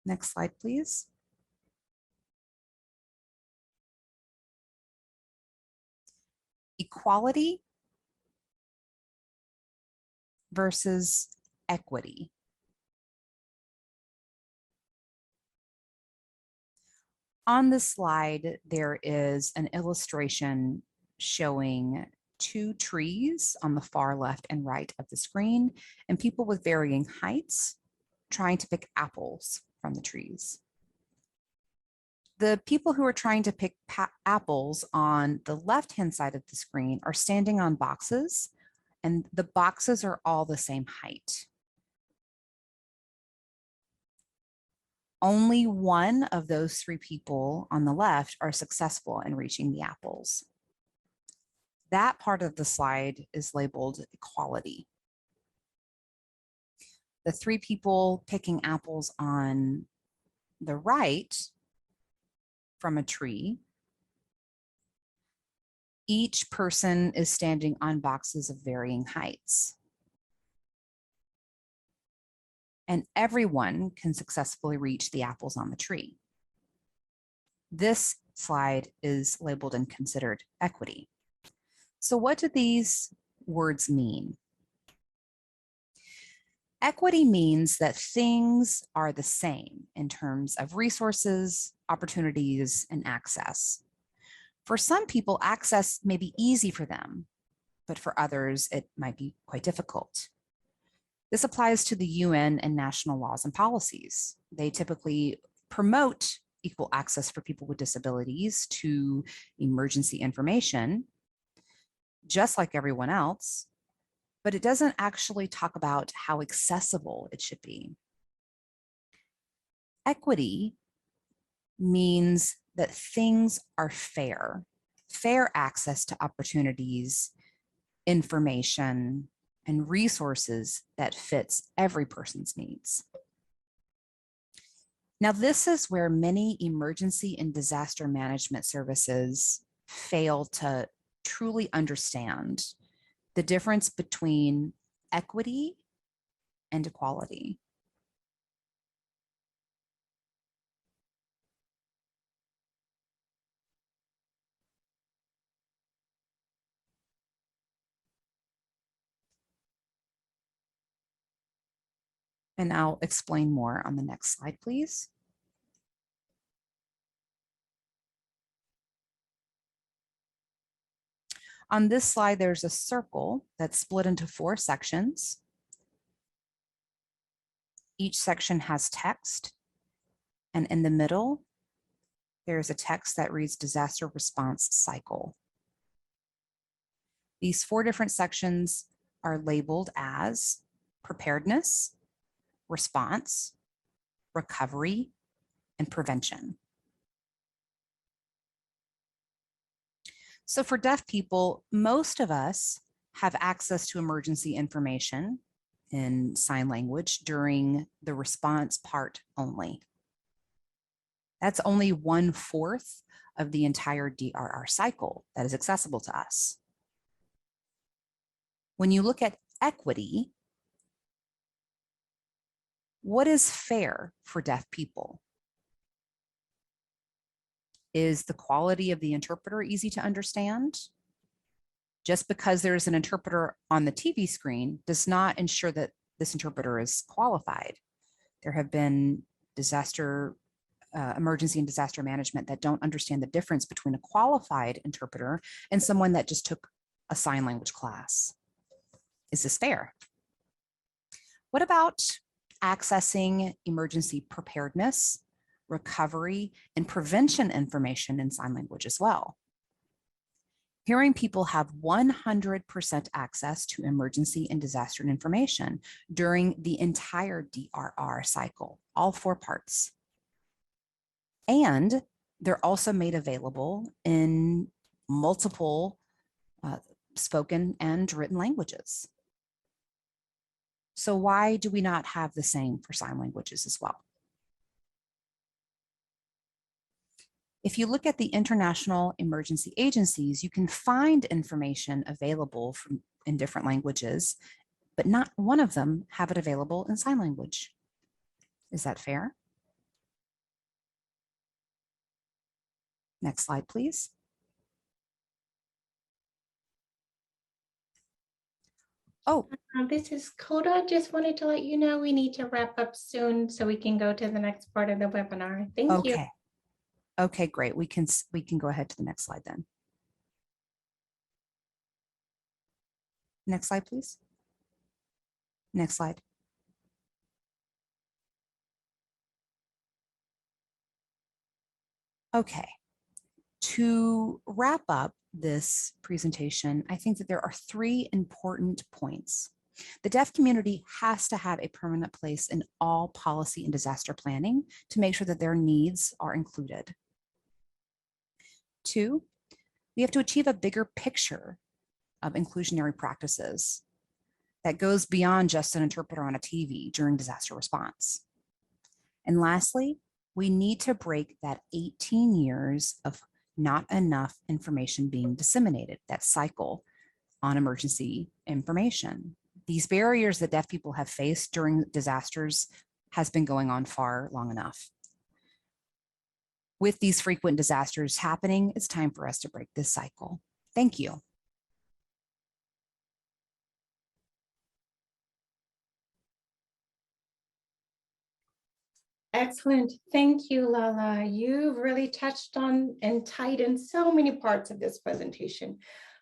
Next slide, please. Equality versus equity. On this slide, there is an illustration showing two trees on the far left and right of the screen, and people with varying heights trying to pick apples from the trees. The people who are trying to pick apples on the left-hand side of the screen are standing on boxes, and the boxes are all the same height. Only one of those three people on the left are successful in reaching the apples. That part of the slide is labeled equality. The three people picking apples on the right from a tree, each person is standing on boxes of varying heights. And everyone can successfully reach the apples on the tree. This slide is labeled and considered equity. So what do these words mean? Equity means that things are the same in terms of resources, opportunities, and access. For some people, access may be easy for them, but for others, it might be quite difficult. This applies to the UN and national laws and policies. They typically promote equal access for people with disabilities to emergency information, just like everyone else, but it doesn't actually talk about how accessible it should be. Equity means that things are fair, fair access to opportunities, information, and resources that fits every person's needs. Now, this is where many emergency and disaster management services fail to truly understand the difference between equity and equality. And I'll explain more on the next slide, please. On this slide, there's a circle that's split into 4 sections. Each section has text, and in the middle, there's a text that reads disaster response cycle. These 4 different sections are labeled as preparedness, response, recovery, and prevention. So for deaf people, most of us have access to emergency information in sign language during the response part only. That's only 1/4 of the entire DRR cycle that is accessible to us. When you look at equity, what is fair for deaf people? Is the quality of the interpreter easy to understand? Just because there's an interpreter on the TV screen does not ensure that this interpreter is qualified. There have been emergency and disaster management that don't understand the difference between a qualified interpreter and someone that just took a sign language class. Is this fair? What about accessing emergency preparedness, recovery, and prevention information in sign language as well? Hearing people have 100% access to emergency and disaster information during the entire DRR cycle, all 4 parts. And they're also made available in multiple spoken and written languages. So why do we not have the same for sign languages as well? If you look at the international emergency agencies, you can find information available in different languages, but not one of them have it available in sign language. Is that fair? Next slide, please. Oh, This is Coda. Just wanted to let you know we need to wrap up soon so we can go to the next part of the webinar. Thank you. okay. Okay, great. We can go ahead to the next slide then. Next slide, please. Next slide. Okay. To wrap up this presentation, I think that there are 3 important points. The deaf community has to have a permanent place in all policy and disaster planning to make sure that their needs are included. 2, we have to achieve a bigger picture of inclusionary practices that goes beyond just an interpreter on a TV during disaster response. And lastly, we need to break that 18 years of not enough information being disseminated, that cycle on emergency information. These barriers that deaf people have faced during disasters has been going on far long enough. With these frequent disasters happening, it's time for us to break this cycle. Thank you. Excellent. Thank you, Lala. You've really touched on and tied in so many parts of this presentation,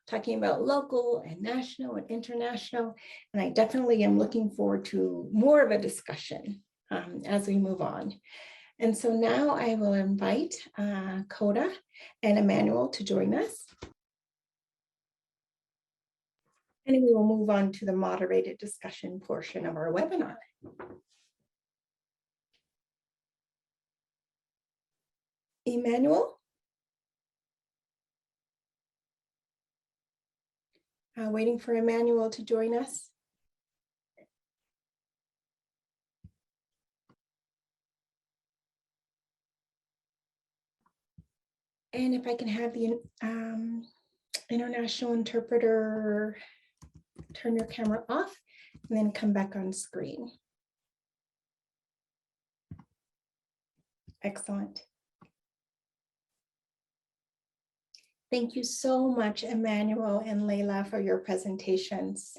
talking about local and national and international. And I definitely am looking forward to more of a discussion as we move on. And so now I will invite Coda and Emmanuel to join us. And we will move on to the moderated discussion portion of our webinar. Emmanuel? Waiting for Emmanuel to join us. And if I can have the international interpreter turn your camera off and then come back on screen. Excellent. Thank you so much, Emmanuel and Leila, for your presentations.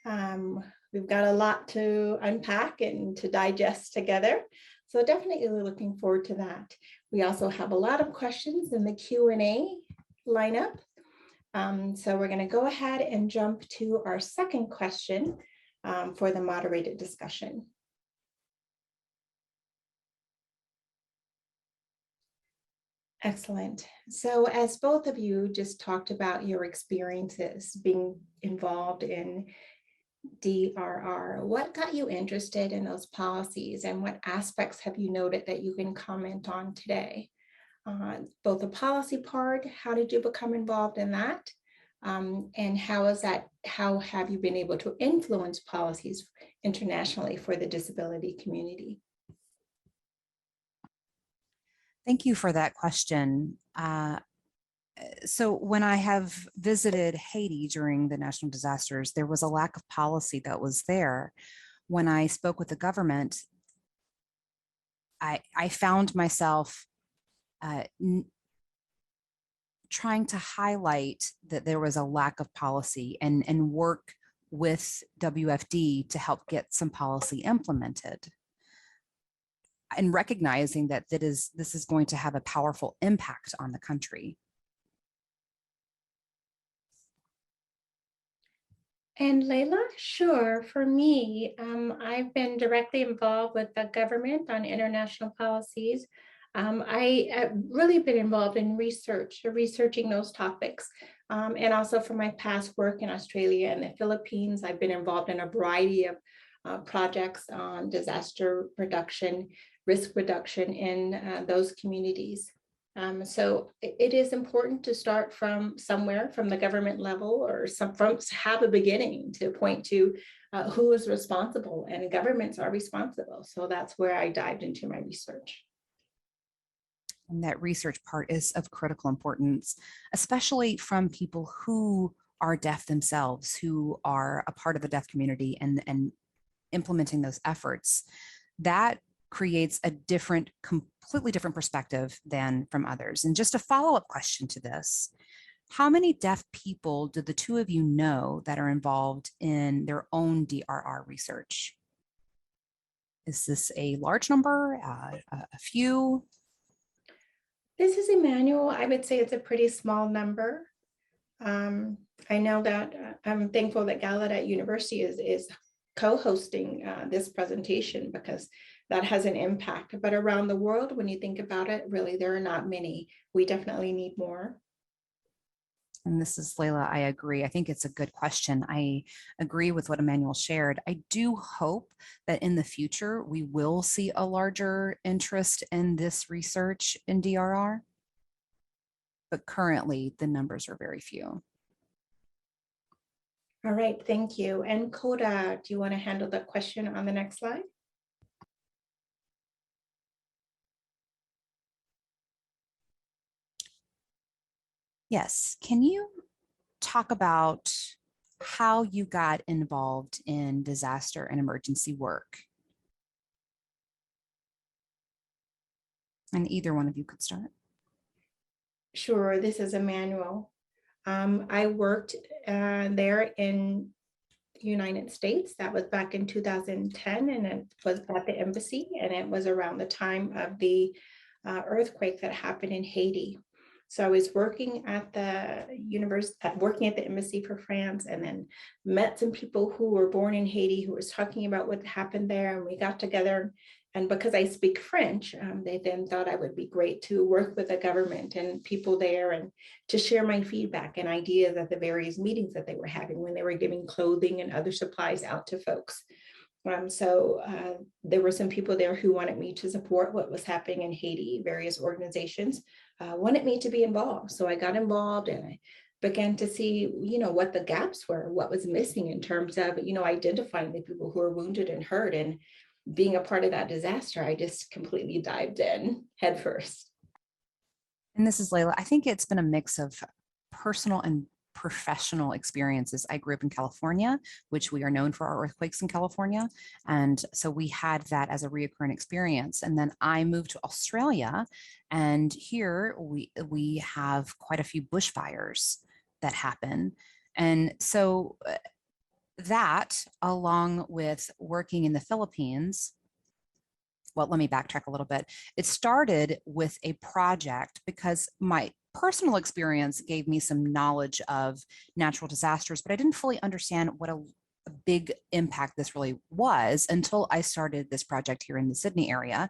We've got a lot to unpack and to digest together. So definitely looking forward to that. We also have a lot of questions in the Q&A lineup. So we're going to go ahead and jump to our second question for the moderated discussion. Excellent. So as both of you just talked about your experiences being involved in DRR, what got you interested in those policies and what aspects have you noted that you can comment on today? Both the policy part, how did you become involved in that? And how have you been able to influence policies internationally for the disability community? Thank you for that question. So when I have visited Haiti during the national disasters, there was a lack of policy that was there. When I spoke with the government, I found myself trying to highlight that there was a lack of policy and work with WFD to help get some policy implemented. And recognizing that this is going to have a powerful impact on the country. And Leila, sure. For me, I've been directly involved with the government on international policies. I have really been involved in researching those topics. And also for my past work in Australia and the Philippines, I've been involved in a variety of projects on disaster reduction, risk reduction in those communities. So it is important to start from somewhere, from the government level, or have a beginning to point to who is responsible, and governments are responsible. So that's where I dived into my research. And that research part is of critical importance, especially from people who are deaf themselves, who are a part of the deaf community and implementing those efforts. That creates a completely different perspective than from others. And just a follow-up question to this, how many deaf people do the two of you know that are involved in their own DRR research? Is this a large number, a few? This is Emmanuel. I would say it's a pretty small number. I know that I'm thankful that Gallaudet University is co-hosting this presentation, because that has an impact. But around the world, when you think about it, really, there are not many. We definitely need more. And this is Leila, I agree. I think it's a good question. I agree with what Emmanuel shared. I do hope that in the future, we will see a larger interest in this research in DRR. But currently, the numbers are very few. All right, thank you. And Coda, do you want to handle the question on the next slide? Yes, can you talk about how you got involved in disaster and emergency work? And either one of you could start. Sure, this is Emmanuel. I worked there in the United States. That was back in 2010, and it was at the embassy, and it was around the time of the earthquake that happened in Haiti. So I was working at the embassy for France, and then met some people who were born in Haiti who was talking about what happened there, and we got together. And because I speak French, they then thought I would be great to work with the government and people there, and to share my feedback and ideas at the various meetings that they were having when they were giving clothing and other supplies out to folks. So there were some people there who wanted me to support what was happening in Haiti. Various organizations wanted me to be involved. So I got involved, and I began to see, what the gaps were, what was missing in terms of, identifying the people who were wounded and hurt. And being a part of that disaster, I just completely dived in headfirst. And this is Leila. I think it's been a mix of personal and professional experiences. I grew up in California, which we are known for our earthquakes in California. And so we had that as a reoccurring experience. And then I moved to Australia, and here we have quite a few bushfires that happen. And so that, along with working in the Philippines, well, let me backtrack a little bit. It started with a project because my personal experience gave me some knowledge of natural disasters, but I didn't fully understand what a big impact this really was until I started this project here in the Sydney area.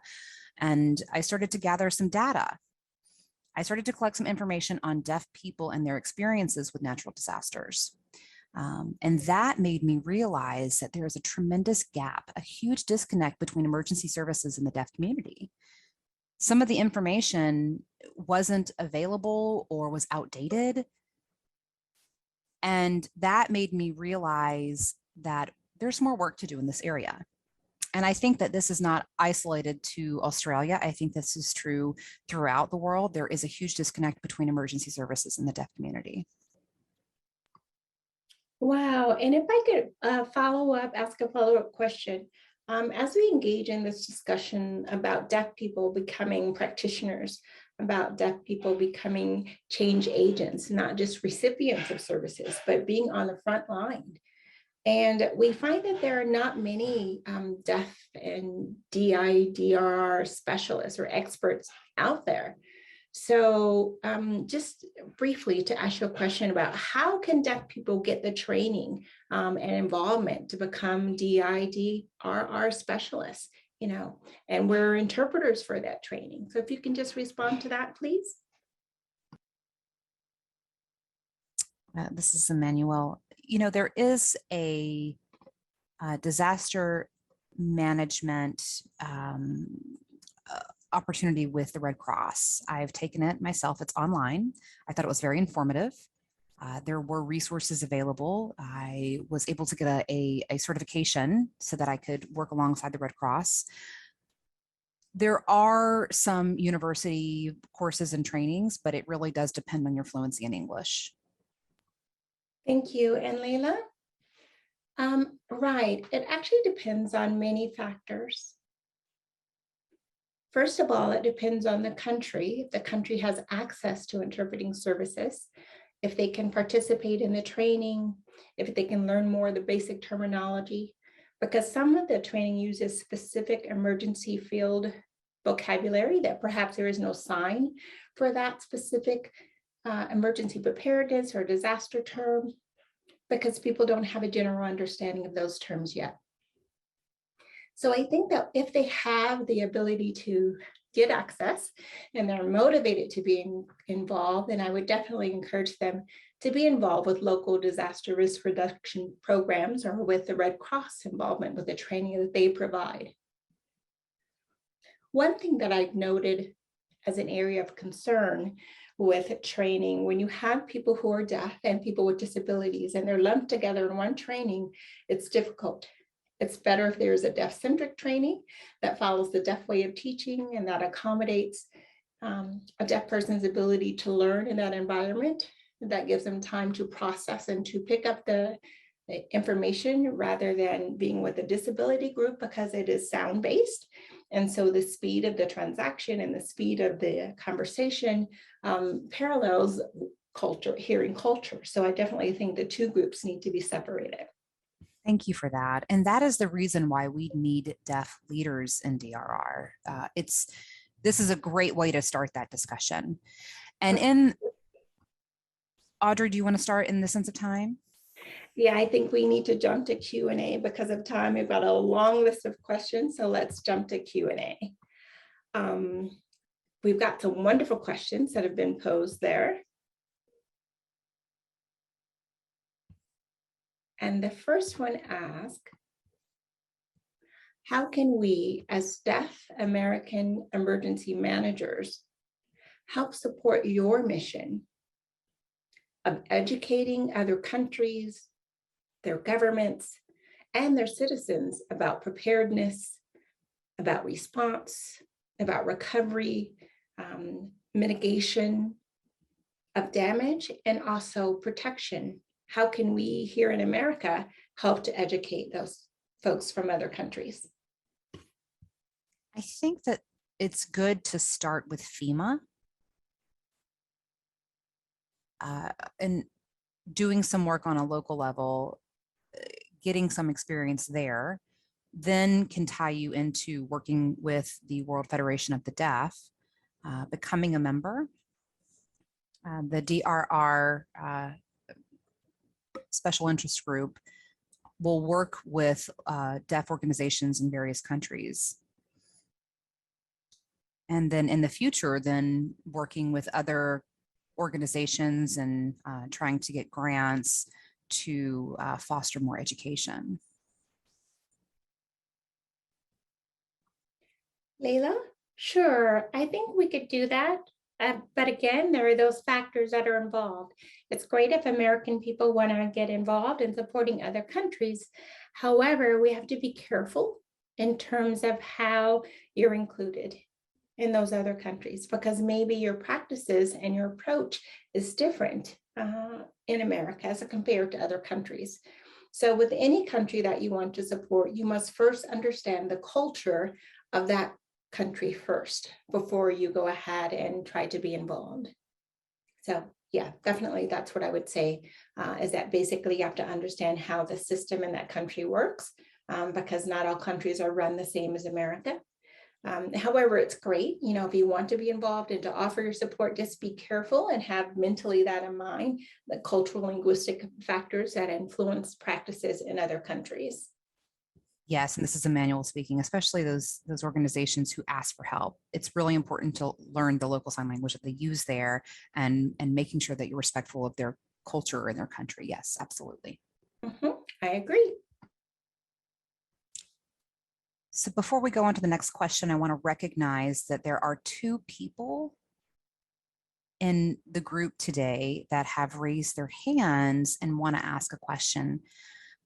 And I started to gather some data. I started to collect some information on deaf people and their experiences with natural disasters. And that made me realize that there is a tremendous gap, a huge disconnect between emergency services and the deaf community. Some of the information wasn't available or was outdated. And that made me realize that there's more work to do in this area. And I think that this is not isolated to Australia. I think this is true throughout the world. There is a huge disconnect between emergency services and the deaf community. Wow. And if I could ask a follow-up question. As we engage in this discussion about deaf people becoming practitioners, about deaf people becoming change agents, not just recipients of services, but being on the front line. And we find that there are not many deaf and DI/DRR specialists or experts out there. So just briefly to ask you a question about how can deaf people get the training and involvement to become DI/DRR specialists, and we're interpreters for that training. So if you can just respond to that, please. This is Emmanuel. There is a disaster management opportunity with the Red Cross. I've taken it myself. It's online. I thought it was very informative. There were resources available. I was able to get a certification so that I could work alongside the Red Cross. There are some university courses and trainings, but it really does depend on your fluency in English. Thank you. And Leila? Right, it actually depends on many factors. First of all, it depends on the country. If the country has access to interpreting services, if they can participate in the training, if they can learn more of the basic terminology, because some of the training uses specific emergency field vocabulary that perhaps there is no sign for that specific emergency preparedness or disaster term, because people don't have a general understanding of those terms yet. So I think that if they have the ability to get access and they're motivated to be involved, then I would definitely encourage them to be involved with local disaster risk reduction programs or with the Red Cross involvement with the training that they provide. One thing that I've noted as an area of concern with training, when you have people who are deaf and people with disabilities and they're lumped together in one training, it's difficult. It's better if there's a deaf-centric training that follows the deaf way of teaching and that accommodates a deaf person's ability to learn in that environment. That gives them time to process and to pick up the information rather than being with a disability group, because it is sound-based. And so the speed of the transaction and the speed of the conversation parallels culture, hearing culture. So I definitely think the two groups need to be separated. Thank you for that. And that is the reason why we need deaf leaders in DRR. This is a great way to start that discussion. And Audrey, do you want to start in the sense of time? Yeah, I think we need to jump to Q&A because of time. We've got a long list of questions, so let's jump to Q&A. We've got some wonderful questions that have been posed there. And the first one asks, how can we as deaf American emergency managers help support your mission of educating other countries, their governments, and their citizens about preparedness, about response, about recovery, mitigation of damage, and also protection? How can we here in America help to educate those folks from other countries? I think that it's good to start with FEMA and doing some work on a local level, getting some experience there, then can tie you into working with the World Federation of the Deaf, becoming a member. The DRR Special Interest Group will work with deaf organizations in various countries. And then in the future, then working with other organizations and trying to get grants to foster more education. Leila? Sure, I think we could do that. But again, there are those factors that are involved. It's great if American people want to get involved in supporting other countries. However, we have to be careful in terms of how you're included in those other countries, because maybe your practices and your approach is different in America as compared to other countries. So with any country that you want to support, you must first understand the culture of that country first before you go ahead and try to be involved. So yeah, definitely that's what I would say, is that basically you have to understand how the system in that country works, because not all countries are run the same as America. However, it's great, you know, if you want to be involved and to offer your support, just be careful and have mentally that in mind, the cultural linguistic factors that influence practices in other countries. Yes, and this is Emmanuel speaking, especially those organizations who ask for help. It's really important to learn the local sign language that they use there, and making sure that you're respectful of their culture and their country. Yes, absolutely. I agree. So before we go on to the next question, I want to recognize that there are 2 people in the group today that have raised their hands and want to ask a question.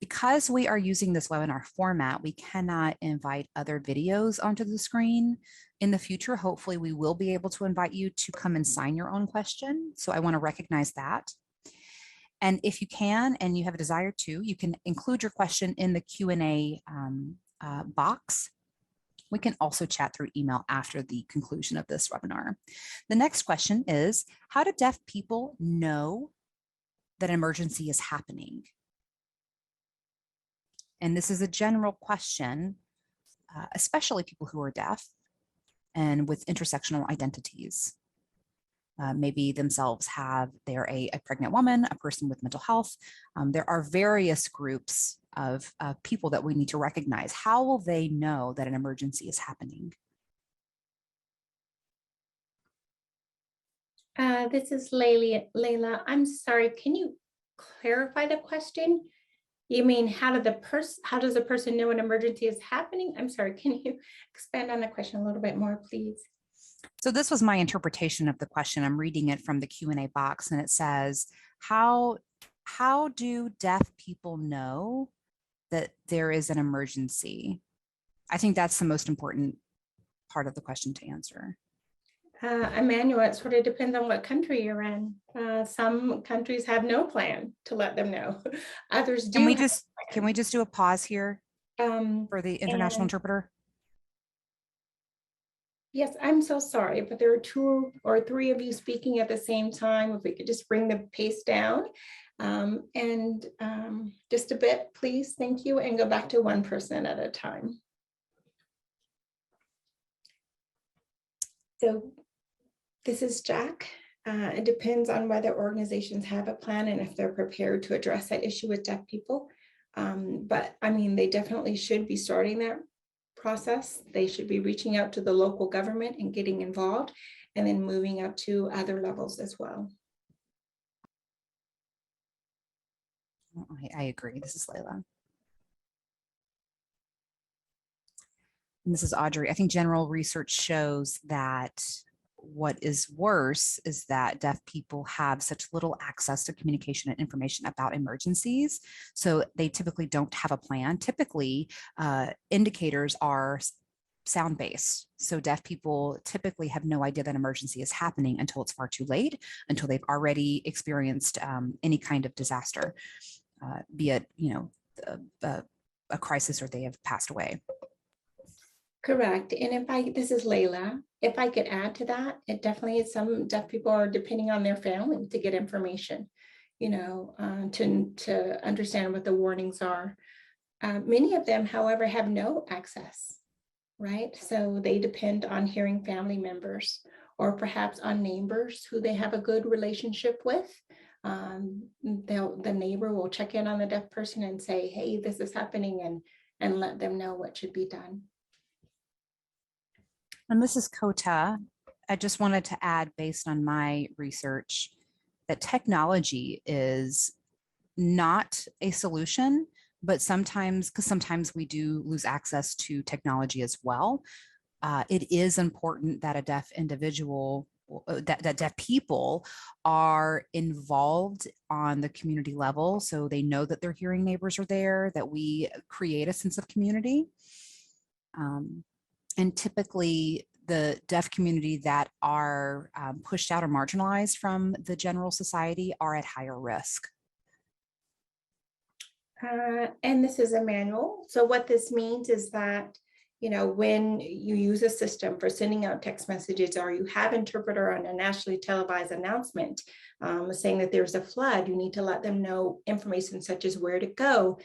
Because we are using this webinar format, we cannot invite other videos onto the screen. In the future, hopefully we will be able to invite you to come and sign your own question. So I want to recognize that. And if you can, and you have a desire to, you can include your question in the Q&A box. We can also chat through email after the conclusion of this webinar. The next question is, how do deaf people know that an emergency is happening? And this is a general question, especially people who are deaf and with intersectional identities. Maybe themselves they're a pregnant woman, a person with mental health. There are various groups of people that we need to recognize. How will they know that an emergency is happening? This is Leila. I'm sorry, can you clarify the question? You mean how does a person know an emergency is happening? I'm sorry, can you expand on the question a little bit more, please? So this was my interpretation of the question. I'm reading it from the Q&A box, and it says, how do deaf people know that there is an emergency? I think that's the most important part of the question to answer. Emmanuel, it sort of depends on what country you're in. Some countries have no plan to let them know. Others do. Can we just do a pause here for the international interpreter? Yes, I'm so sorry, but there are 2 or 3 of you speaking at the same time. If we could just bring the pace down and just a bit, please. Thank you. And go back to 1 person at a time. So this is Jack. It depends on whether organizations have a plan and if they're prepared to address that issue with deaf people. But I mean, they definitely should be starting that process. They should be reaching out to the local government and getting involved, and then moving up to other levels as well. I agree. This is Leila. And this is Audrey. I think general research shows that what is worse is that deaf people have such little access to communication and information about emergencies. So they typically don't have a plan. Typically, indicators are sound-based. So deaf people typically have no idea that an emergency is happening until it's far too late, until they've already experienced any kind of disaster, be it, a crisis or they have passed away. Correct. And this is Leila. If I could add to that, it definitely is, some deaf people are depending on their family to get information, to understand what the warnings are. Many of them, however, have no access, right? So they depend on hearing family members or perhaps on neighbors who they have a good relationship with. The neighbor will check in on the deaf person and say, hey, this is happening, and let them know what should be done. And this is Kota. I just wanted to add, based on my research, that technology is not a solution, but sometimes we do lose access to technology as well. It is important that a deaf individual, that deaf people are involved on the community level, so they know that their hearing neighbors are there, that we create a sense of community. And typically the deaf community that are pushed out or marginalized from the general society are at higher risk. And this is Emmanuel. So what this means is that, when you use a system for sending out text messages, or you have interpreter on a nationally televised announcement saying that there's a flood, you need to let them know information such as where to go,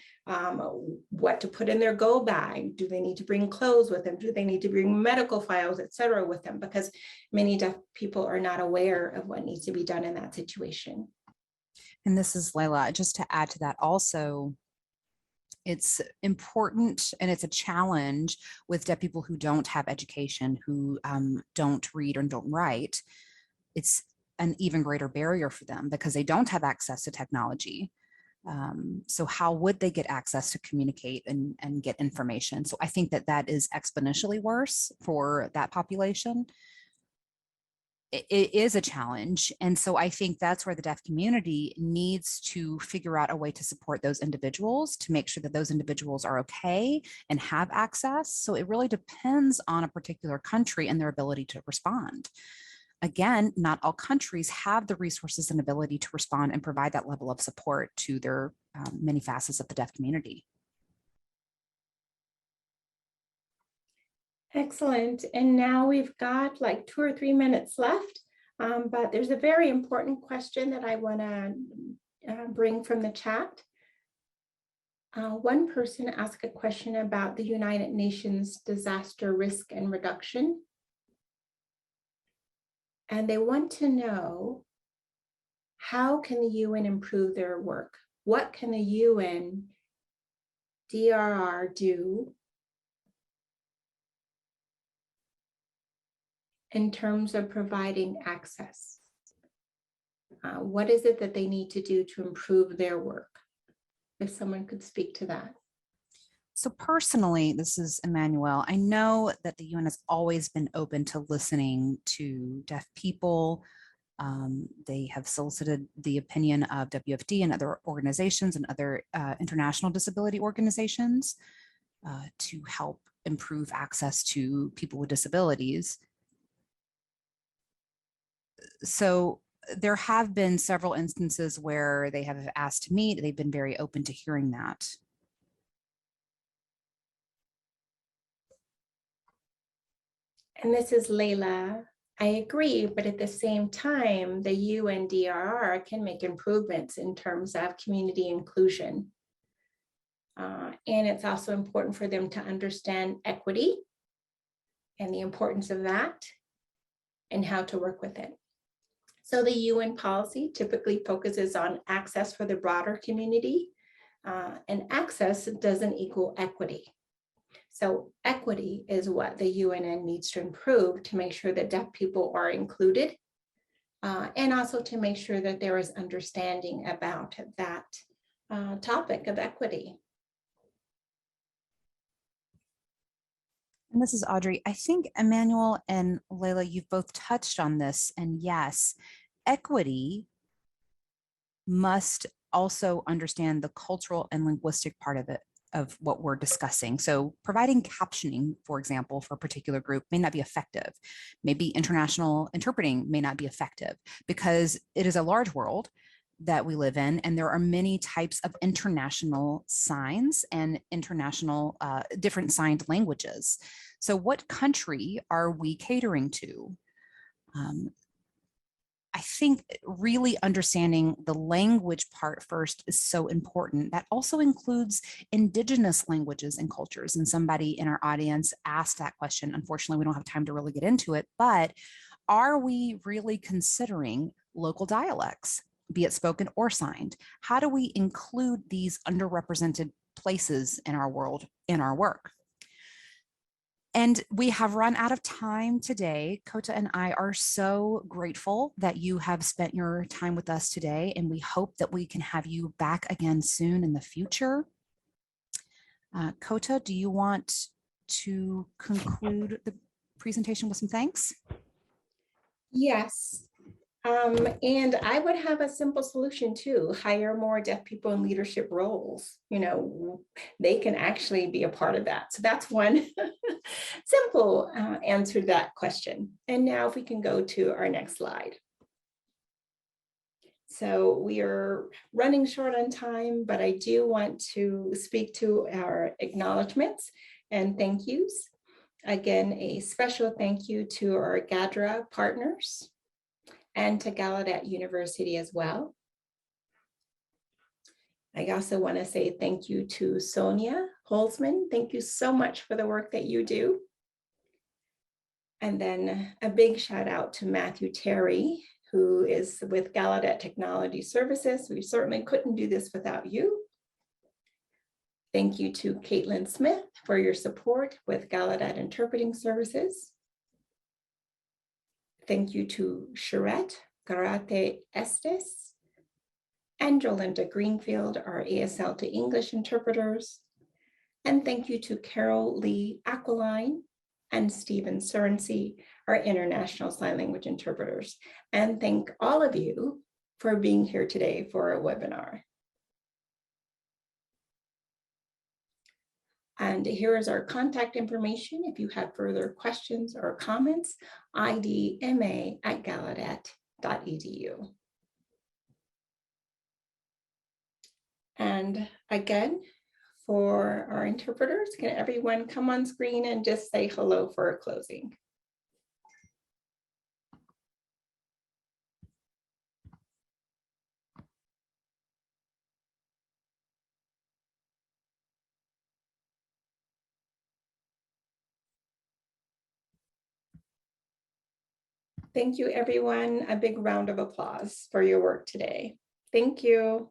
what to put in their go bag. Do they need to bring clothes with them? Do they need to bring medical files, et cetera, with them? Because many deaf people are not aware of what needs to be done in that situation. And this is Leila. Just to add to that also, it's important and it's a challenge with deaf people who don't have education, who don't read or don't write. It's an even greater barrier for them because they don't have access to technology. So how would they get access to communicate and get information? So I think that that is exponentially worse for that population. It is a challenge. And so I think that's where the deaf community needs to figure out a way to support those individuals, to make sure that those individuals are okay and have access. So it really depends on a particular country and their ability to respond. Again, not all countries have the resources and ability to respond and provide that level of support to their many facets of the deaf community. Excellent. And now we've got like 2 or 3 minutes left, but there's a very important question that I want to bring from the chat. One person asked a question about the United Nations disaster risk and reduction. And they want to know, how can the UN improve their work? What can the UN DRR do in terms of providing access? What is it that they need to do to improve their work? If someone could speak to that. So personally, this is Emmanuel. I know that the UN has always been open to listening to deaf people. They have solicited the opinion of WFD and other organizations and other international disability organizations to help improve access to people with disabilities. So there have been several instances where they have asked to meet. They've been very open to hearing that. And this is Leila. I agree, but at the same time, the UNDRR can make improvements in terms of community inclusion. And it's also important for them to understand equity and the importance of that and how to work with it. So the UN policy typically focuses on access for the broader community, and access doesn't equal equity. So equity is what the UNN needs to improve to make sure that deaf people are included, and also to make sure that there is understanding about that topic of equity. And this is Audrey. I think Emmanuel and Leila, you've both touched on this. And yes, equity must also understand the cultural and linguistic part of it, of what we're discussing. So providing captioning, for example, for a particular group may not be effective. Maybe international interpreting may not be effective because it is a large world that we live in, and there are many types of international signs and international different signed languages. So what country are we catering to? I think really understanding the language part first is so important. That also includes indigenous languages and cultures. And somebody in our audience asked that question. Unfortunately, we don't have time to really get into it, but are we really considering local dialects, be it spoken or signed? How do we include these underrepresented places in our world, in our work? And we have run out of time today. Kota and I are so grateful that you have spent your time with us today, and we hope that we can have you back again soon in the future. Kota, do you want to conclude the presentation with some thanks? Yes. And I would have a simple solution too: hire more deaf people in leadership roles. They can actually be a part of that. So that's one simple answer to that question. And now if we can go to our next slide. So we are running short on time, but I do want to speak to our acknowledgements and thank yous. Again, a special thank you to our GADRA partners and to Gallaudet University as well. I also want to say thank you to Sonia Holzman. Thank you so much for the work that you do. And then a big shout out to Matthew Terry, who is with Gallaudet Technology Services. We certainly couldn't do this without you. Thank you to Caitlin Smith for your support with Gallaudet Interpreting Services. Thank you to Charette Garate Estes and Jolinda Greenfield, our ASL to English interpreters. And thank you to Carol Lee Aquiline and Stephen Surensey, our International Sign Language interpreters. And thank all of you for being here today for our webinar. And here is our contact information. If you have further questions or comments, idma@gallaudet.edu. And again, for our interpreters, can everyone come on screen and just say hello for a closing? Thank you, everyone. A big round of applause for your work today. Thank you.